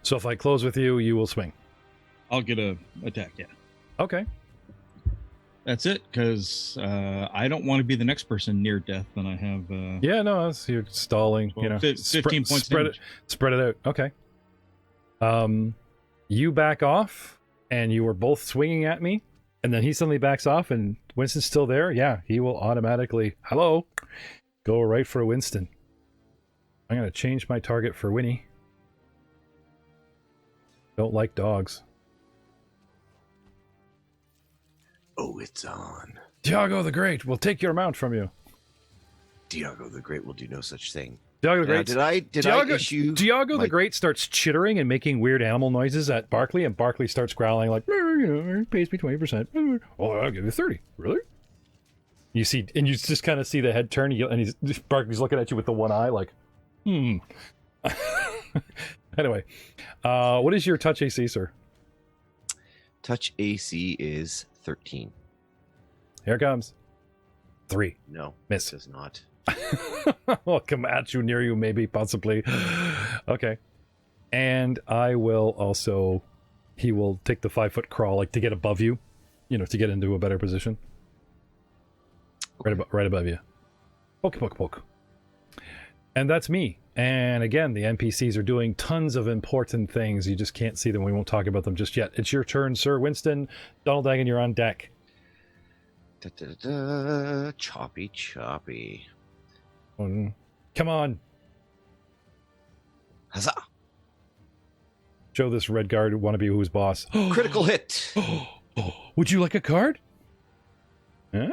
So if I close with you, you will swing. I'll get a attack. Yeah, Okay. that's it. Because I don't want to be the next person near death. Then I have. Yeah, no, you're stalling. Well, you know, 15 points Spread damage. it out. Okay. You back off, and you were both swinging at me, and then he suddenly backs off, and Winston's still there. Yeah, he will automatically go right for Winston. I'm gonna change my target for Winnie. Don't like dogs. Oh, it's on. Diago the Great will take your mount from you. Diago the Great will do no such thing. Diago the Now, Great. did I issue Diago my- the Great starts chittering and making weird animal noises at Barkley, and Barkley starts growling like, he pays me 20%. Oh, I'll give you 30. Really? You see, and you just kind of see the head turn, and Barkley's looking at you with the one eye, like, Anyway, what is your touch AC, sir? Touch AC is 13. Here it comes. 3. No, Miss. it does not. I'll come at you, near you, maybe, possibly. Okay. And I will also... He will take the 5-foot crawl, like, to get above you. To get into a better position. Right above you. Poke, poke, poke. And that's me. And again, the NPCs are doing tons of important things. You just can't see them. We won't talk about them just yet. It's your turn, Sir Winston. Donald Dagan, you're on deck. Choppy, choppy. Come on. Huzzah! Show this red guard wannabe who's boss. Critical hit. Would you like a card? Huh?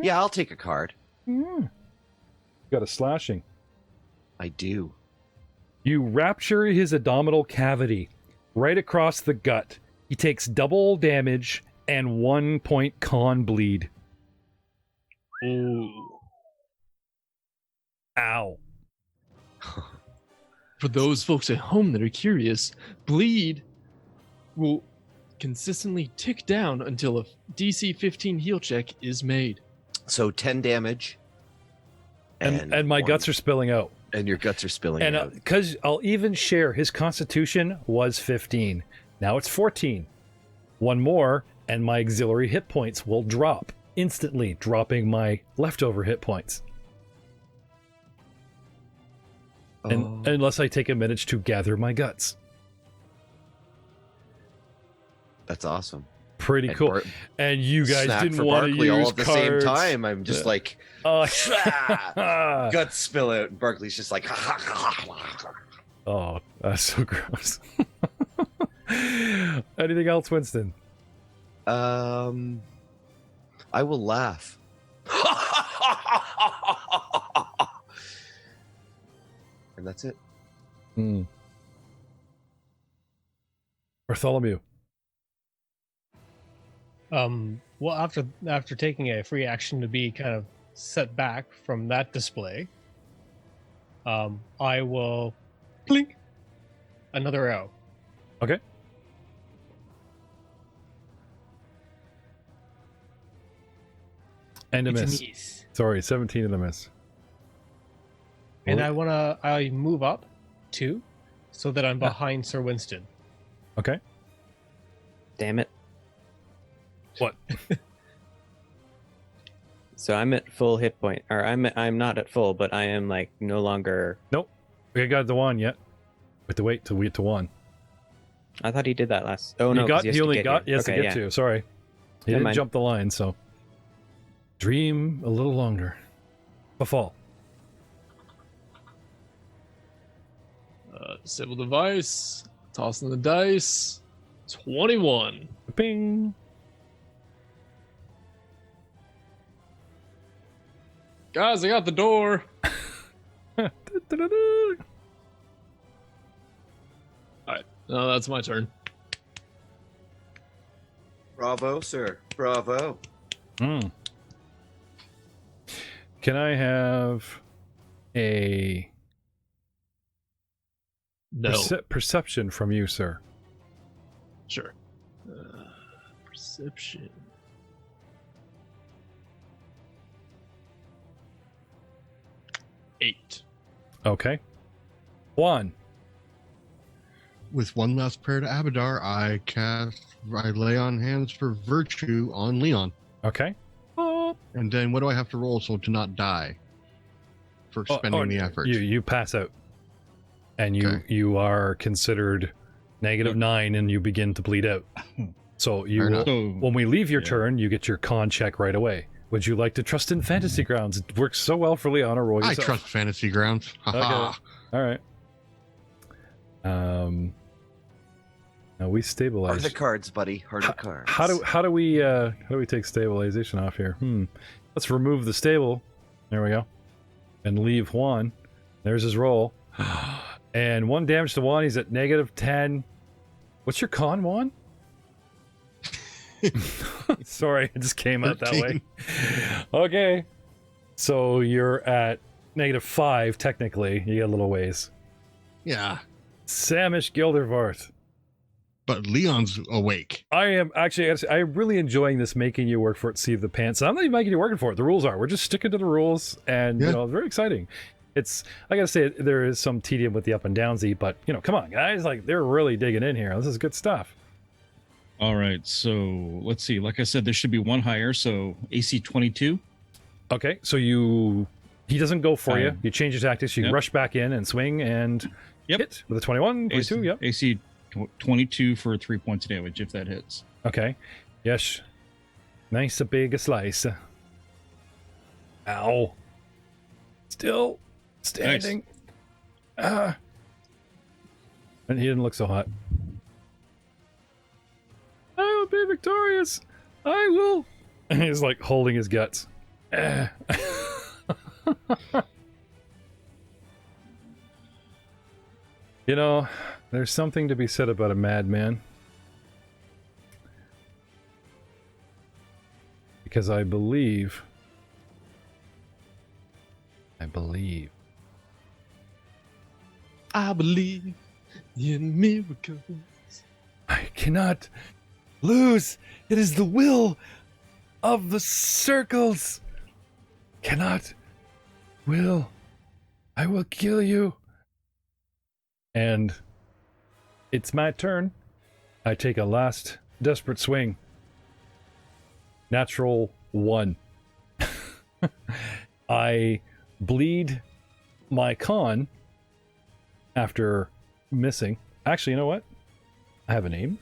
Yeah, I'll take a card. Got a slashing. I do. You rapture his abdominal cavity right across the gut. He takes double damage and 1 point con bleed. Ooh. Ow. For those folks at home that are curious, bleed will consistently tick down until a DC 15 heal check is made. So 10 damage. And my guts are spilling out. And your guts are spilling And out. because I'll even share, his constitution was 15. Now it's 14. One more, and my auxiliary hit points will drop instantly, dropping my leftover hit points. And unless I take a minute to gather my guts. That's awesome. Pretty And cool. And you guys Snack didn't for want to Barkley use all at the cards. same time. I'm just like, Ah. guts spill out, and Barkley's just like, Oh, that's so gross. Anything else, Winston? I will laugh. And that's it. Bartholomew. Well, after taking a free action to be kind of set back from that display, I will blink another arrow. Okay. And a It's miss. miss. Sorry, 17 and a miss. And I move up 2 so that I'm Yeah. behind Sir Winston. Okay. Damn it. What? So I'm at full hit point, or I'm not at full, but I am like no longer. Nope. We ain't got the one yet. We have to wait till we get to 1. I thought he did that last. Oh no, he 'cause he has he to only get got here. yes to Okay, get yeah. to. Sorry. He Never didn't mind. jump the line, so dream a little longer. Befall. Disable device, tossing the dice. 21. Bing. Guys, I got the door. Da-da-da-da. No, that's my turn. Bravo, sir. Bravo. Mm. Can I have a No. perception from you, sir? Sure. Perception. Eight. Okay. 1. with one last prayer to Abadar, I lay on hands for virtue on Leon. Okay. And then what do I have to roll to not die for spending the effort? You pass out. And Okay. you are considered -9 and you begin to bleed out. So when we leave your turn, you get your con check right away. Would you like to trust in Fantasy Grounds? It works so well for Leon. Roll I yourself. trust Fantasy Grounds. Haha. Okay. All right. Now we stabilize. Harder cards, buddy. Harder cards. How do we take stabilization off here? Let's remove the stable. There we go. And leave Juan. There's his roll. And 1 damage to Juan. He's at -10. What's your con, Juan? Sorry, it just came out that way. Okay. So you're at -5 technically. You get a little ways. Yeah. Samish Gildervarth. But Leon's awake. I am actually, I'm really enjoying this making you work for it, seat of the pants. I'm not even making you working for it. The rules are. We're just sticking to the rules, and Yeah. very exciting. It's, I gotta say, there is some tedium with the up and downsy, but come on, guys, like they're really digging in here. This is good stuff. All right, so let's see. Like I said, there should be one higher, so AC 22. Okay, so he doesn't go for you. You change your tactics. You rush back in and swing and hit with a 21, 22. Yep. AC 22 for 3 points of damage if that hits. Okay. Yes. Nice, a big slice. Ow. Still standing. Nice. And he didn't look so hot. I will be victorious. I will. And he's like holding his guts. There's something to be said about a madman. Because I believe I believe in miracles. I cannot lose. It is the will of the circles. I will kill you. And it's my turn. I take a last desperate swing. Natural 1. I bleed my con after missing. Actually, you know what? I have a name.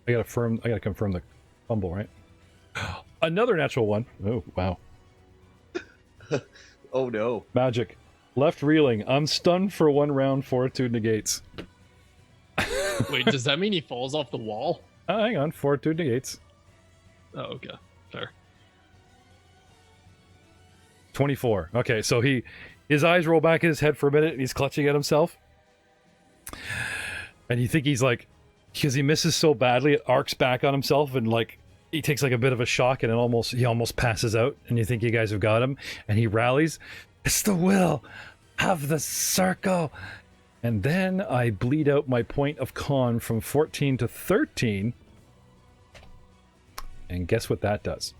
I gotta confirm the fumble, right? Another natural 1. Oh, wow. Oh no. Magic. Left reeling. I'm stunned for 1 round. Fortitude negates. Wait, does that mean he falls off the wall? Hang on. Fortitude negates. Oh, okay. Fair. 24. Okay, so his eyes roll back in his head for a minute and he's clutching at himself. And you think he's like, because he misses so badly, it arcs back on himself and like he takes like a bit of a shock and he almost passes out. And you think you guys have got him, and he rallies. It's the will of the circle. And then I bleed out my point of con from 14 to 13. And guess what that does?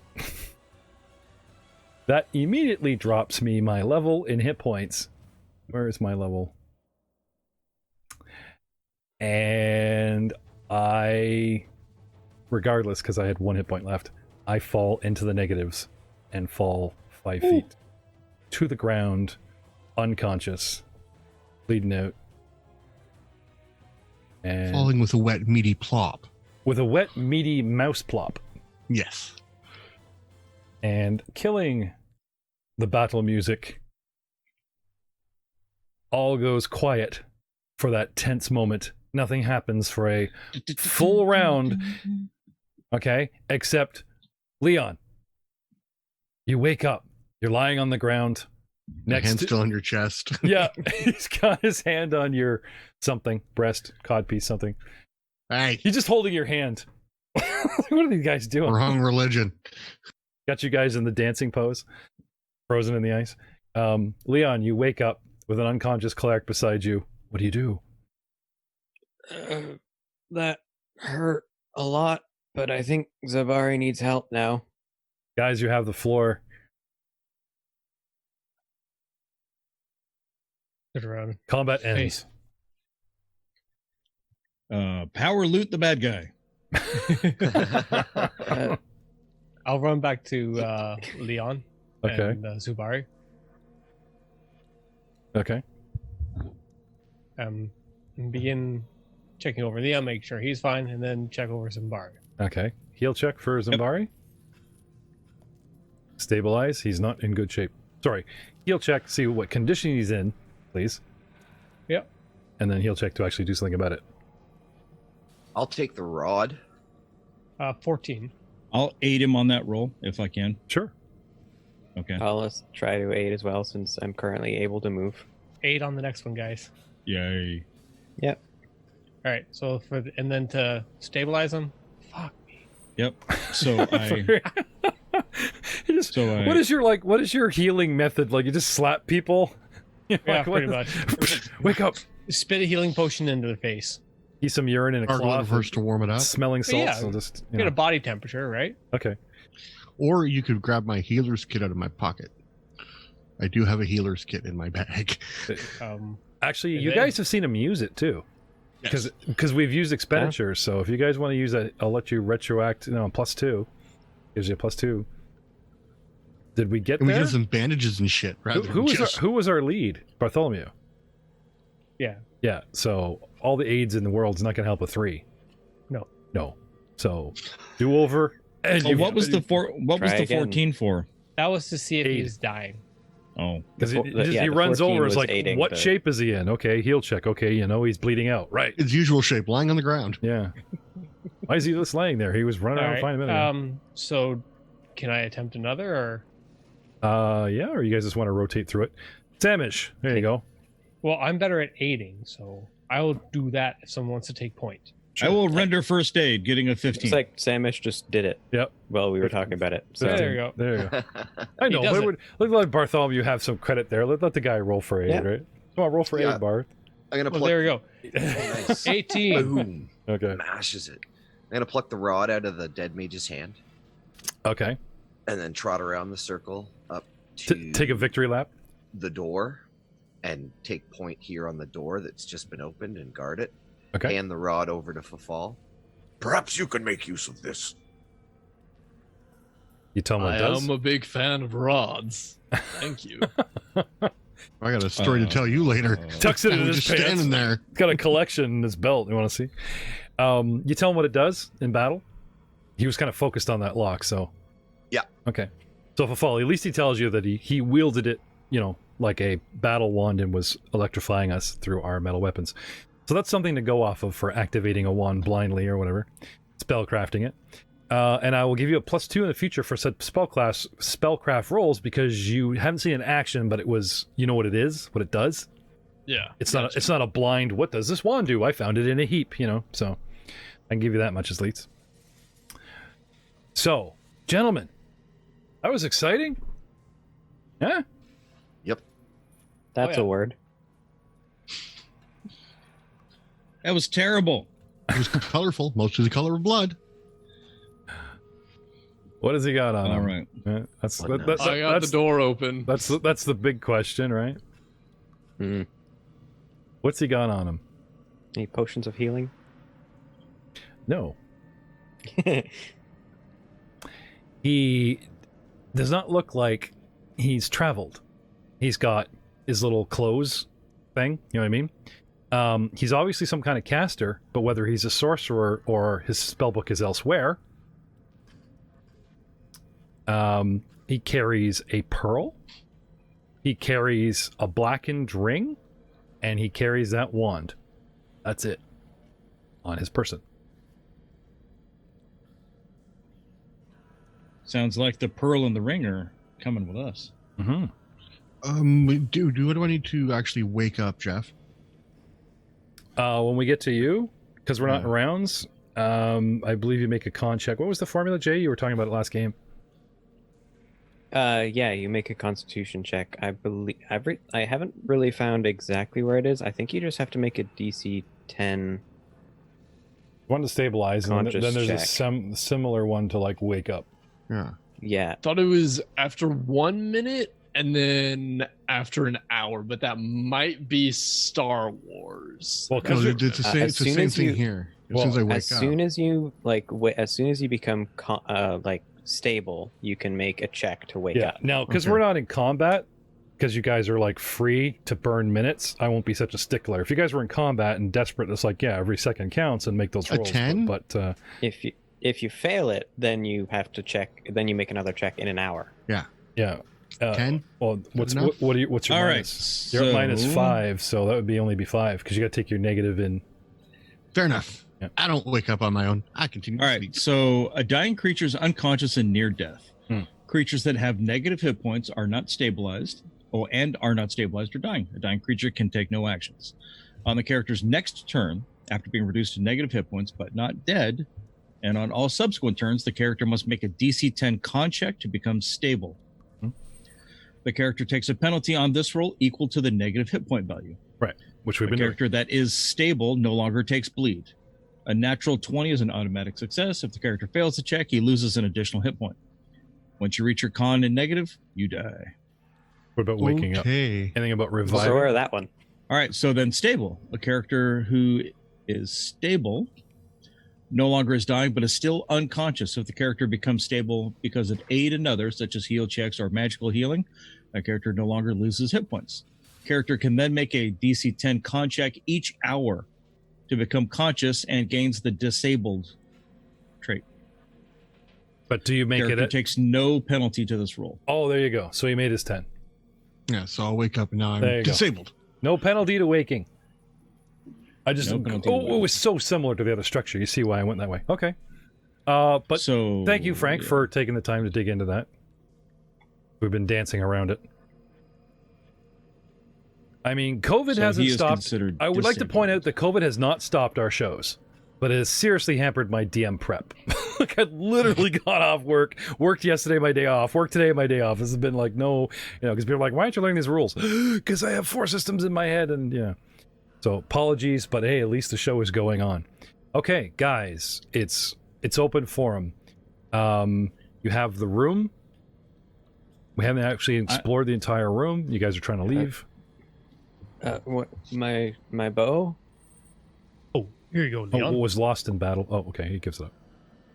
That immediately drops me my level in hit points. Where is my level? And regardless, because I had 1 hit point left, I fall into the negatives and fall 5 feet to the ground, unconscious, bleeding out. And Falling with a wet, meaty plop. with a wet, meaty mouse plop. Yes. And killing the battle music. All goes quiet for that tense moment. Nothing happens for a full round. Okay, except Leon. You wake up. You're lying on the ground. Hand still on your chest. Yeah, he's got his hand on your something, breast, codpiece, something. Hey, He's just holding your hand. What are these guys doing? wrong religion. Got you guys in the dancing pose, frozen in the ice. Leon, you wake up with an unconscious cleric beside you. What do? That hurt a lot, but I think Zabari needs help now. Guys, you have the floor. Sit around. Combat ends. Power loot the bad guy. I'll run back to Leon Okay. and Zubari. Okay. And begin checking over Leon, make sure he's fine, and then check over Zubari. Okay. Heal check for Zimbari. Stabilize. He's not in good shape. Sorry. Heal check. See what condition he's in, please. Yep. And then heal check to actually do something about it. I'll take the rod. 14. I'll aid him on that roll if I can. Sure. Okay. I'll try to aid as well since I'm currently able to move. 8 on the next one, guys. Yay. Yep. All right. So and then to stabilize him. Fuck me. Yep. So I. What is your healing method? Like you just slap people? Yeah, Like, pretty what- much. Wake up. Spit a healing potion into the face. Eat some urine in a Gargle cloth. first to warm it up. Smelling salts. Yeah. So just Get a body temperature, right? Okay. Or you could grab my healer's kit out of my pocket. I do have a healer's kit in my bag. Actually, And you then- guys have seen him use it too, because we've used expenditures. So if you guys want to use that, I'll let you retroact. No, +2 gives you a +2. Did we get And we there? get some bandages and shit. Who was our lead? Bartholomew. Yeah. Yeah. So all the aids in the world is not going to help with 3. No. So do over. And Oh, what was the What was Try the again. 14 for? That was to see if Aid. he's dying. Oh, Because The he runs 14 over. Is was like, aiding what the- shape is he in? Okay, heal check. Okay, he's bleeding out. Right. His usual shape, lying on the ground. Yeah. Why is he just laying there? He was running All around right. fine a minute ago. So can I attempt another or? Yeah, or you guys just want to rotate through it. Samish, there you go. Well, I'm better at aiding, so I will do that if someone wants to take point. I will render first aid, getting a 15. It's like Samish just did it. Yep. Well, we were talking about it. So There you go. There you go. I know, does but it. let Bartholomew have some credit there. Let the guy roll for aid, Yeah. right? Come on, roll for Yeah. aid, Barth. I'm gonna Well, pluck. there we go. Nice. 18. Boom. Okay. Mashes it. I'm gonna pluck the rod out of the dead mage's hand Okay. and then trot around the circle up to Take a victory lap. the door and take point here on the door that's just been opened and guard it. Okay. Hand the rod over to Fafal. Perhaps you can make use of this. You tell him what I it does. am a big fan of rods. Thank you. I got a story to tell you later. Tucks it in I'm his just pants. standing there. He's got a collection in his belt. You want to see? You tell him what it does in battle. He was kind of focused on that lock, so. Yeah. Okay. So Fafal, at least he tells you that he wielded it, like a battle wand and was electrifying us through our metal weapons. So that's something to go off of for activating a wand blindly or whatever, spellcrafting it. And I will give you a +2 in the future for said spellcraft rolls because you haven't seen an action, but it was, you know what it is, what it does. Yeah. It's not a blind. What does this wand do? I found it in a heap, So I can give you that much as leads. So, gentlemen, that was exciting. Yeah. that's yeah. a word. That was terrible. It was colorful, mostly the color of blood. What has he got on All him? right. Yeah, that's What that, I got the door open. That's the big question, right? Mm. What's he got on him? Any potions of healing? No. He does not look like he's traveled. He's got his little clothes thing, you know what I mean? He's obviously some kind of caster, but whether he's a sorcerer or his spellbook is elsewhere, he carries a pearl, he carries a blackened ring, and he carries that wand. That's it on his person. Sounds like the pearl and the ring are coming with us. Mm-hmm. What do I need to actually wake up, Jeff? When we get to you, because we're not in rounds, I believe you make a con check. What was the formula, Jay? You were talking about it last game. Yeah, you make a constitution check. I believe I haven't really found exactly where it is. I think you just have to make a DC 10. One to stabilize, and Conscious then there's a check. similar one to like wake up. Yeah. Yeah. Thought it was after 1 minute and then after an hour, but that might be Star Wars. Well, No, because it's the same, as it's the soon same as thing you- here. As well, soon as I wake As up. soon as you as soon as you become like stable, you can make a check to wake yeah. up. Now, because Okay. we're not in combat, because you guys are like free to burn minutes, I won't be such a stickler. If you guys were in combat and desperate, it's like, yeah, every second counts and make those A rolls. 10? But If you fail it, then you have to check. Then you make another check in an hour. yeah. 10? Well, what's enough? what are you, what's your All right, minus? You're at minus so- 5, so that would be only 5 because you got to take your negative in. Fair enough. Yeah. I don't wake up on my own. I continue All to right, speak. so a dying creature is unconscious and near death. Hmm. Creatures that have negative hit points are not stabilized, or dying. A dying creature can take no actions. On the character's next turn, after being reduced to negative hit points but not dead, and on all subsequent turns, the character must make a DC 10 con check to become stable. Hmm. The character takes a penalty on this roll equal to the negative hit point value. Which we've A been doing. character that is stable no longer takes bleed. A natural 20 is an automatic success. If the character fails the check, he loses an additional hit point. Once you reach your con in negative, you die. What about waking up? Okay. Anything about So reviving? wear that one. All right, so then stable. A character who is stable no longer is dying, but is still unconscious. If the character becomes stable because of aid another, such as heal checks or magical healing, that character no longer loses hit points. Character can then make a DC 10 con check each hour to become conscious and gains the disabled trait. But do you make Character it? takes no penalty to this roll. Oh, there you go. So he made his 10. Yeah, so I'll wake up and now There you I'm go. disabled. No penalty to waking. I just No penalty to it waking. was so similar to the other structure. You see why I went that way. Okay. But so thank you, Frank, yeah. for taking the time to dig into that. We've been dancing around it. I mean, COVID So hasn't he is stopped. considered I would like to point out disabled. that COVID has not stopped our shows, but it has seriously hampered my DM prep. Like I literally got off work, worked yesterday, my day off, worked today, my day off. This has been like because people are like, why aren't you learning these rules? Because I have 4 systems in my head, and yeah. So apologies, but hey, at least the show is going on. Okay, guys, it's open forum. You have the room. We haven't actually explored the entire room. You guys are trying to leave. What my bow? Oh, here you go, Oh, Leon. was lost in battle. Oh, okay, he gives it up.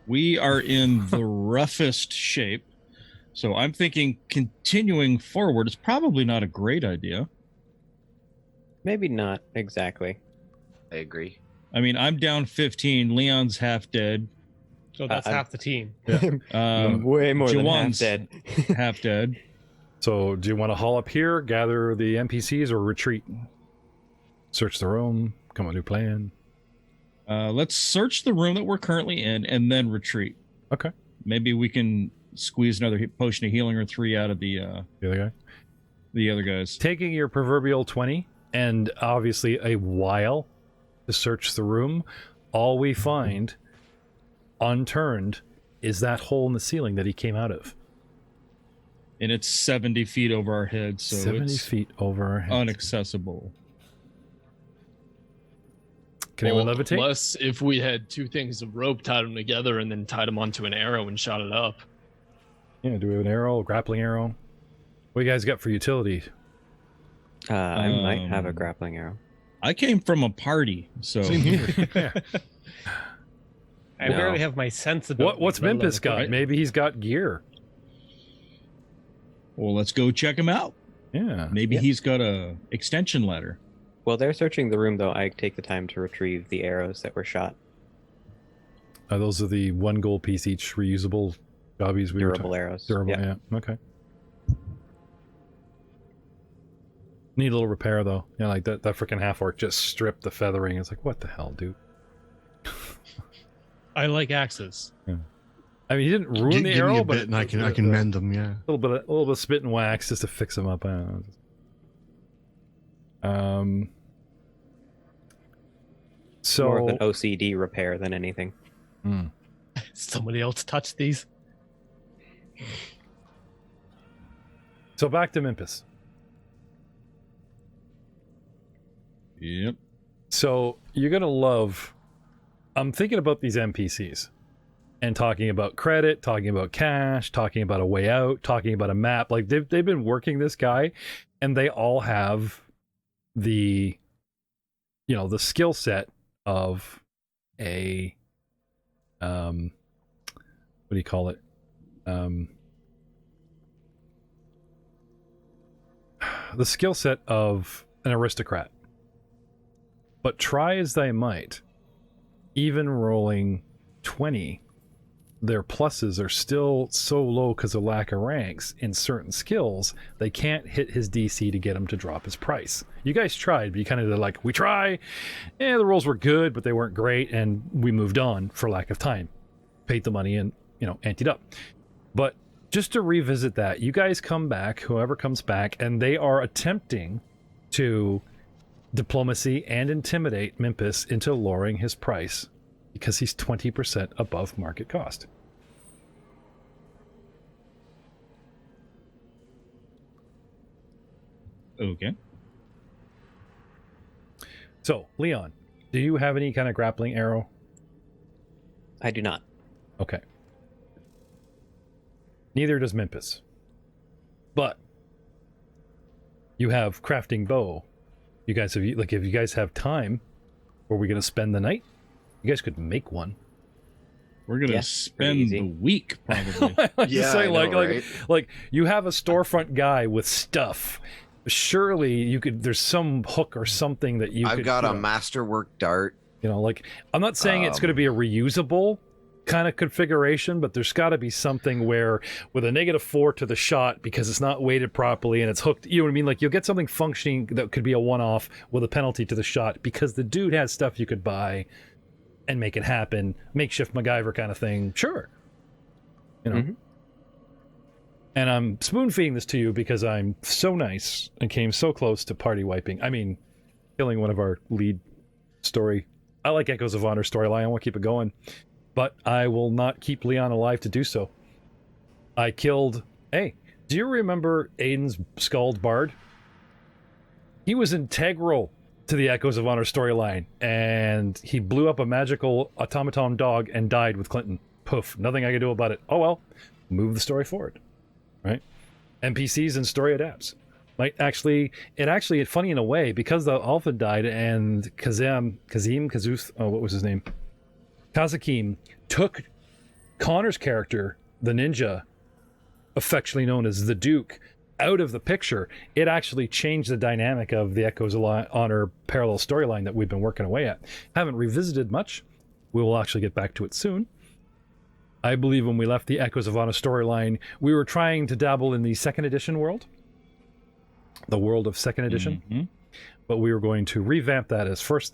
We are in the roughest shape. So I'm thinking continuing forward is probably not a great idea. Maybe not exactly. I agree. I mean, I'm down 15. Leon's half dead. So that's I'm- half the team. Way more than half Jawan's dead. half dead. So, do you want to haul up here, gather the NPCs, or retreat? Search the room, come up with a new plan. Let's search the room that we're currently in and then retreat. Okay. Maybe we can squeeze another potion of healing or 3 out of the The other guy. guys. Taking your proverbial 20 and obviously a while to search the room, all we find unturned is that hole in the ceiling that he came out of. And it's 70 feet over our heads, so 70 it's feet over our heads. unaccessible. Can anyone levitate? Plus, if we had 2 things of rope, tied them together, and then tied them onto an arrow and shot it up. Yeah, do we have an arrow, a grappling arrow? What do you guys got for utility? I might have a Um, grappling arrow. I came from a party, so Same here. I No. barely have my sensibility. What's let alone Mimpus got? equipment. Maybe he's got gear. well, let's go check him out. Yeah. Maybe Yeah. he's got a extension ladder. While they're searching the room, though, I take the time to retrieve the arrows that were shot. Those are the 1 gold piece each reusable jobbies we were Durable arrows. Durable, Yeah. yeah. Okay. Need a little repair though. Yeah, like that freaking half orc just stripped the feathering. It's like, what the hell, dude? I like axes. I mean, he didn't ruin Give the me arrow, a but bit and I can mend them. Yeah. a little bit of spit and wax just to fix them up. I don't know. So More of an OCD repair than anything. Somebody else touched these. so back to Mimpus. Yep. So you're gonna love. I'm thinking about these NPCs. and talking about credit, talking about cash, talking about a way out, talking about a map. Like they've been working this guy, and they all have the skill set of a what do you call it? The skill set of an aristocrat. But try as they might, even rolling 20, their pluses are still so low because of lack of ranks in certain skills, they can't hit his DC to get him to drop his price. You guys tried, but you kind of did like, we try, the rolls were good, but they weren't great, and we moved on for lack of time. Paid the money and, anteed up. But just to revisit that, you guys come back, whoever comes back, and they are attempting to diplomacy and intimidate Mimpus into lowering his price because he's 20% above market cost. Okay. So, Leon, do you have any kind of grappling arrow? I do not. Okay. Neither does Mimpus. But you have crafting bow. You guys have, like, if you guys have time, were we going to spend the night? You guys could make one. We're gonna spend the week probably. Like you have a storefront guy with stuff. Surely you could. There's some hook or something that you. I've got a masterwork dart. I'm not saying it's going to be a reusable kind of configuration, but there's got to be something where with a -4 to the shot because it's not weighted properly and it's hooked. You know what I mean? Like you'll get something functioning that could be a one-off with a penalty to the shot because the dude has stuff you could buy and make it happen. Makeshift MacGyver kind of thing. Sure. And I'm spoon feeding this to you because I'm so nice and came so close to party wiping. I mean, killing one of our lead story. I like Echoes of Honor storyline. I want to keep it going. But I will not keep Leon alive to do so. I killed... Hey, do you remember Aiden's Scald Bard? He was integral to the Echoes of Honor storyline, and he blew up a magical automaton dog and died with Clinton. Poof, nothing I could do about it. Oh well, move the story forward, right? NPCs and story adapts. Like it's funny in a way, because the Alpha died and Kazakim took Connor's character, the ninja, affectionately known as the Duke, out of the picture. It actually changed the dynamic of the Echoes of Honor parallel storyline that we've been working away at. Haven't revisited much. We will actually get back to it soon. I believe when we left the Echoes of Honor storyline, we were trying to dabble in the second edition world. The world of second edition. Mm-hmm. But we were going to revamp that as first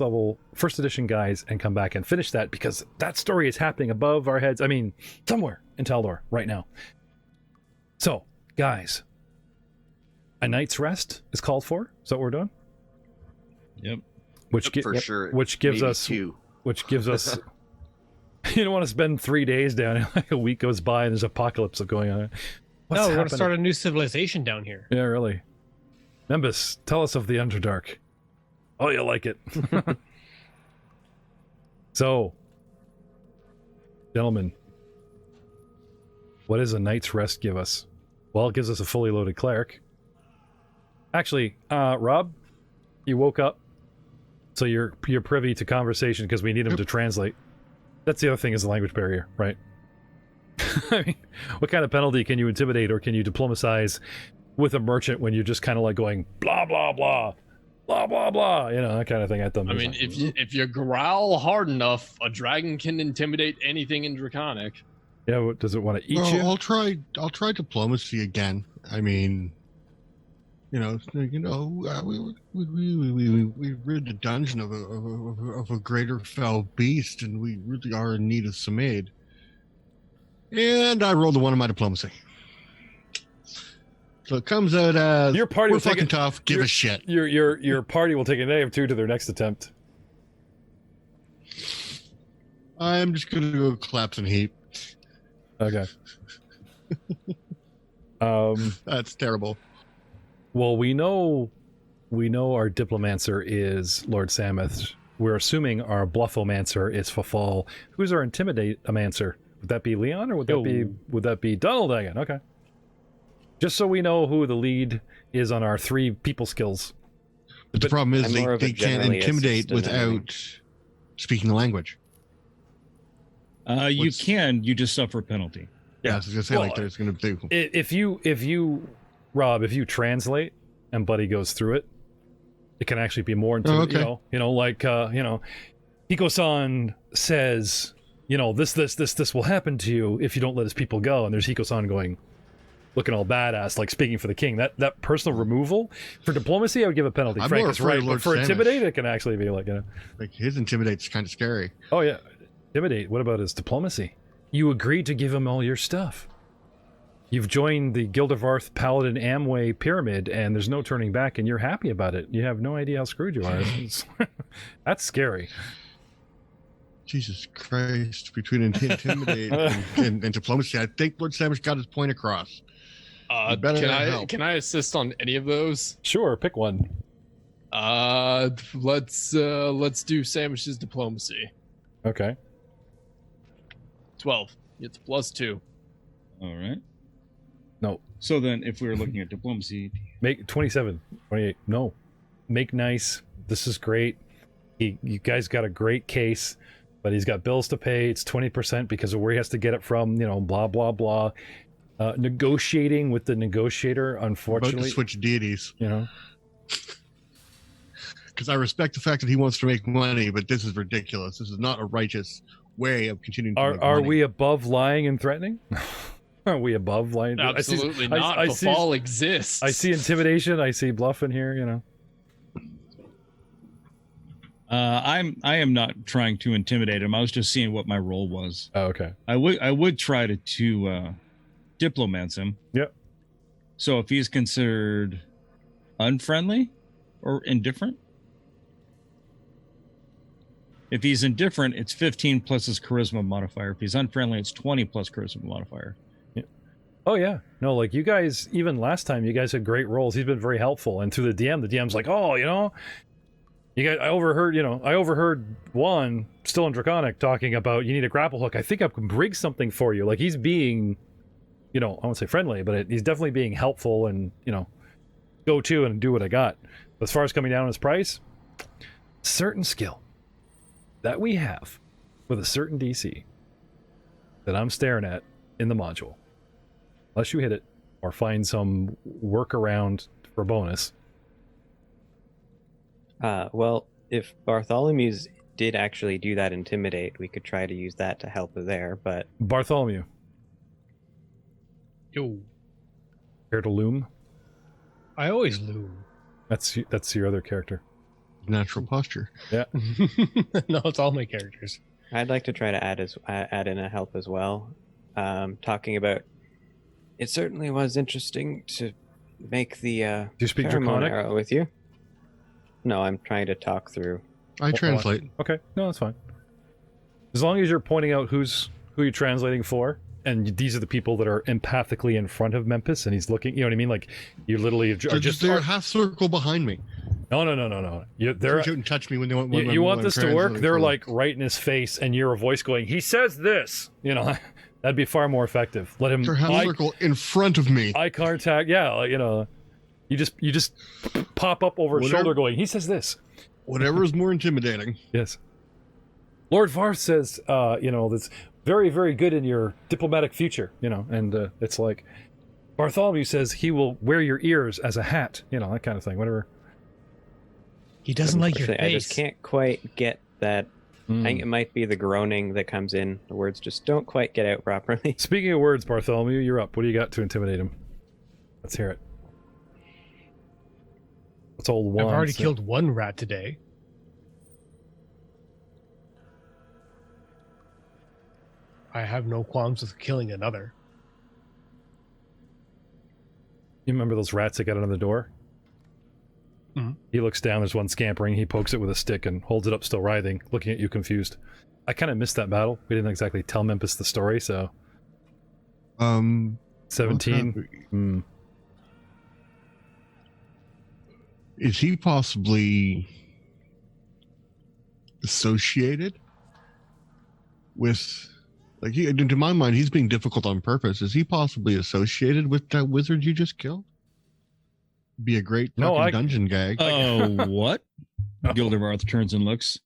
edition guys and come back and finish that because that story is happening above our heads. I mean, somewhere in Taldor right now. So, guys, a night's rest is called for. Is that what we're doing? Yep. Which gives us you don't want to spend 3 days down and like a week goes by and there's apocalypse going on. We want to start a new civilization down here. Yeah, really. Nimbus, tell us of the Underdark. Oh, you like it. So, gentlemen, what does a night's rest give us? Well, it gives us a fully loaded cleric. Actually, Rob, you woke up, so you're privy to conversation because we need him to translate. That's the other thing, is the language barrier, right? I mean, what kind of penalty can you intimidate or can you diplomatize with a merchant when you're just kind of like going blah blah blah blah blah blah, that kind of thing at them? I mean, if you growl hard enough, a dragon can intimidate anything in Draconic. Yeah, does it want to eat you? I'll try diplomacy again. I mean, we rid the dungeon of a greater fell beast, and we really are in need of some aid. And I rolled a 1 on my diplomacy. So it comes out as your party we're fucking tough, give a shit. Your party will take a -2 to their next attempt. I'm just gonna go collapse and heap. Okay. That's terrible. Well, we know our Diplomancer is Lord Samuth. We're assuming our Bluffomancer is Fafal. Who's our Intimidate-omancer? Would that be Leon, or would that be Donald again? Okay. Just so we know who the lead is on our 3 people skills. But the problem is I'm more of a they can't generally intimidate assistant than without speaking the language. You can. You just suffer a penalty. Yeah, I was gonna say Well, like there's gonna do. If you Rob, if you translate and Buddy goes through it, it can actually be more intimidating. okay. Like Hiko-san says, this will happen to you if you don't let his people go, and there's Hiko-san going, looking all badass, like speaking for the king. That personal removal for diplomacy, I would give a penalty. I'm Frank more is afraid right, of but Lord for Stannis. intimidate, it can actually be like, Like his intimidate's kind of scary. oh yeah, intimidate. What about his diplomacy? You agreed to give him all your stuff. You've joined the Guild of Arth Paladin Amway pyramid, and there's no turning back, and you're happy about it. You have no idea how screwed you are. That's scary. Jesus Christ! Between intimidate and diplomacy, I think Lord Stannis got his point across. You better not help. Can I assist on any of those? Sure, pick one. Let's do Sandwich's diplomacy. Okay. 12. It's +2. All right. No. So then, if we were looking at diplomacy, Make 27, 28. No. Make nice. This is great. You guys got a great case, but he's got bills to pay. It's 20% because of where he has to get it from, blah, blah, blah. Negotiating with the negotiator, About unfortunately. to switch deities Because because I respect the fact that he wants to make money, but this is ridiculous. This is not a righteous way of continuing to make Are money. we above lying and threatening? Are we above lying? Absolutely not. I Befall exists. I see intimidation. I see bluff in here. I am not trying to intimidate him. I was just seeing what my role was. Oh, okay. I would try to diplomance him. Yep. So if he's considered unfriendly or indifferent, if he's indifferent, it's 15 plus his charisma modifier. If he's unfriendly, it's 20 plus charisma modifier. Oh yeah, no, like you guys, even last time, you guys had great roles. He's been very helpful, and through the DM's like, oh, you guys. I overheard Juan, still in Draconic, talking about you need a grapple hook. I think I can bring something for you. Like he's being, I won't say friendly, but he's definitely being helpful and go to and do what I got. But as far as coming down on his price, certain skill that we have with a certain DC that I'm staring at in the module. Unless you hit it or find some workaround for bonus. Well, if Bartholomew's did actually do that intimidate, we could try to use that to help there, but... Bartholomew. Yo, Care to loom? I always loom. That's your other character. Natural posture? Yeah. No, it's all my characters. I'd like to try to add in a help as well. Talking about... It certainly was interesting to make the Do you speak pheromone Draconic? arrow with you. No, I'm trying to talk through. I translate. Okay, no, that's fine. As long as you're pointing out who you're translating for, and these are the people that are empathically in front of Memphis, and he's looking. You know what I mean? Like you literally are just. They're half circle behind me. No. They're. Reach out and touch me when they want. You want this to work? They're like right in his face, and you're a voice going, "He says this." That'd be far more effective. Let him. They're half circle in front of me. Eye contact. Yeah, you just pop up over his shoulder, going, "He says this." Whatever is more intimidating. Yes. Lord Varth says, that's very, very good in your diplomatic future, and it's like Bartholomew says he will wear your ears as a hat, that kind of thing, whatever. He doesn't like your face. I just can't quite get that. I think it might be the groaning that comes in. The words just don't quite get out properly. Speaking of words, Bartholomew, you're up. What do you got to intimidate him? Let's hear it. What's old one? I've already killed one rat today. I have no qualms with killing another. You remember those rats that got under the door? Mhm. He looks down, there's one scampering, he pokes it with a stick and holds it up, still writhing, looking at you confused. I kind of missed that battle. We didn't exactly tell Memphis the story, so... 17. Is he possibly associated with Like, to my mind, he's being difficult on purpose. Is he possibly associated with that wizard you just killed? Be a great dungeon gag. Oh, what? Gilderoth turns and looks.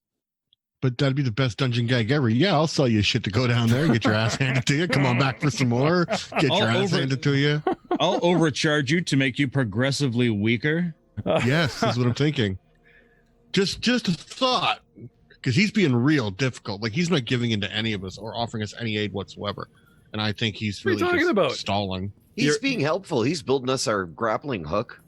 But that'd be the best dungeon gag ever. Yeah, I'll sell you shit to go down there, get your ass handed to you. Come on back for some more. Get your ass handed to you. I'll overcharge you to make you progressively weaker. Yes, that's what I'm thinking. Just a thought. Because he's being real difficult. Like, he's not giving in to any of us or offering us any aid whatsoever. And I think he's really just stalling. He's being helpful. He's building us our grappling hook.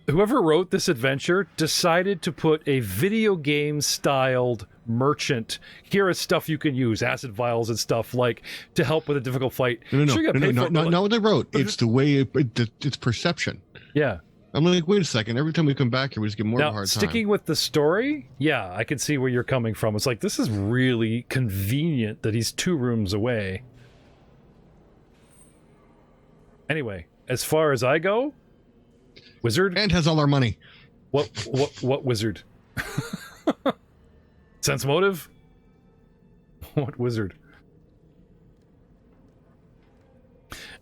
Whoever wrote this adventure decided to put a video game styled merchant. Here is stuff you can use, acid vials and stuff, like, to help with a difficult fight. No, not what they wrote. It's the way it's perception. Yeah. I'm like, wait a second. Every time we come back here, we just get more of a hard time. Sticking with the story, yeah, I can see where you're coming from. It's like, this is really convenient that he's 2 rooms away. Anyway, as far as I go, wizard, and has all our money. What wizard? Sense motive? What wizard?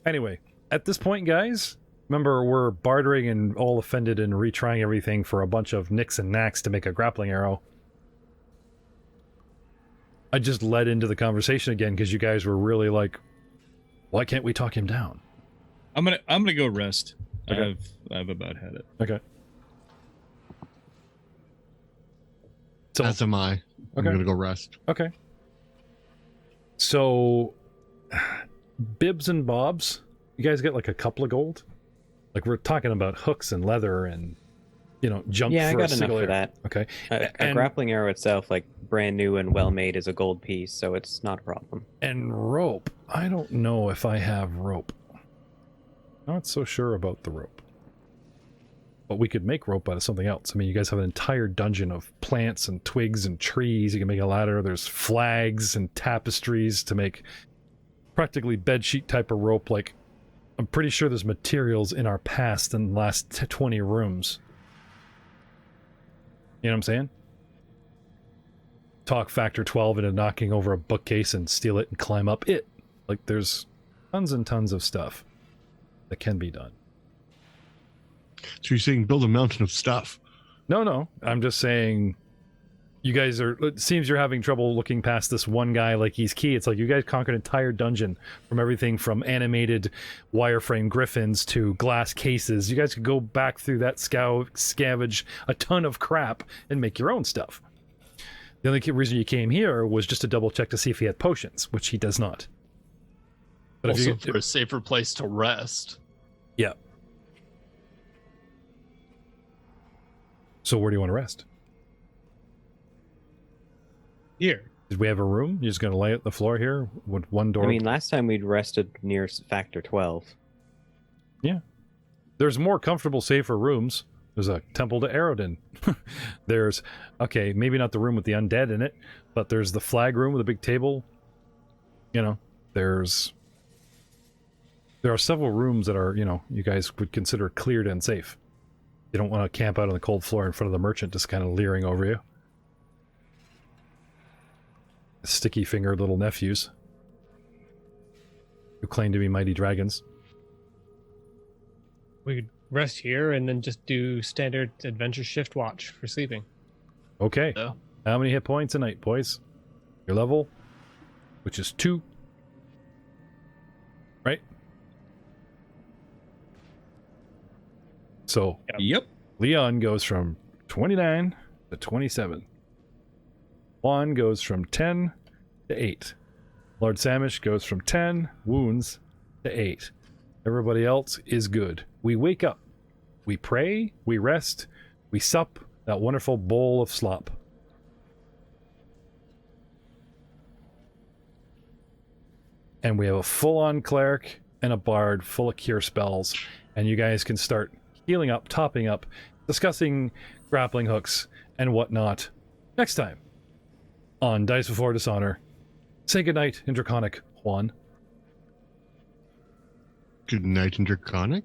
Anyway, at this point, guys, remember, we're bartering and all offended and retrying everything for a bunch of nicks and knacks to make a grappling arrow. I just led into the conversation again because you guys were really like, why can't we talk him down? I'm gonna go rest. Okay. I've about had it. Okay. So, as am I. I'm gonna go rest. Okay. So, bibs and bobs, you guys get like a couple of gold? Like, we're talking about hooks and leather and, junk for a single. Yeah, I got enough for that. Okay. A grappling arrow itself, like, brand new and well made, is a gold piece, so it's not a problem. And rope. I don't know if I have rope. Not so sure about the rope. But we could make rope out of something else. I mean, you guys have an entire dungeon of plants and twigs and trees. You can make a ladder. There's flags and tapestries to make practically bedsheet type of rope. Like, I'm pretty sure there's materials in our past in the last 20 rooms. You know what I'm saying? Talk factor 12 into knocking over a bookcase and steal it and climb up it. Like, there's tons and tons of stuff that can be done. So you're saying build a mountain of stuff? No. I'm just saying, you guys it seems you're having trouble looking past this one guy like he's key. It's like you guys conquered an entire dungeon from everything from animated wireframe griffins to glass cases. You guys could go back through that, scavenge a ton of crap and make your own stuff. The only reason you came here was just to double check to see if he had potions, which he does not. But also if for a safer place to rest. Yeah. So where do you want to rest? Here. Did we have a room? You're just going to lay at the floor here with one door? I mean, last time we'd rested near factor 12. Yeah. There's more comfortable, safer rooms. There's a temple to Erodin. There's, okay, maybe not the room with the undead in it, but there's the flag room with a big table. There are several rooms that are, you guys would consider cleared and safe. You don't want to camp out on the cold floor in front of the merchant just kind of leering over you. Sticky-fingered little nephews who claim to be mighty dragons. We could rest here and then just do standard adventure shift watch for sleeping. Okay. Yeah. How many hit points a night, boys? Your level, which is 2. Right? So, Yep. Leon goes from 29 to 27. Juan goes from 10 to 8. Lord Samish goes from 10 wounds to 8. Everybody else is good. We wake up. We pray. We rest. We sup that wonderful bowl of slop. And we have a full-on cleric and a bard full of cure spells. And you guys can start healing up, topping up, discussing grappling hooks and whatnot next time on Dice Before Dishonor. Say goodnight in Draconic, Juan. Good night in Draconic?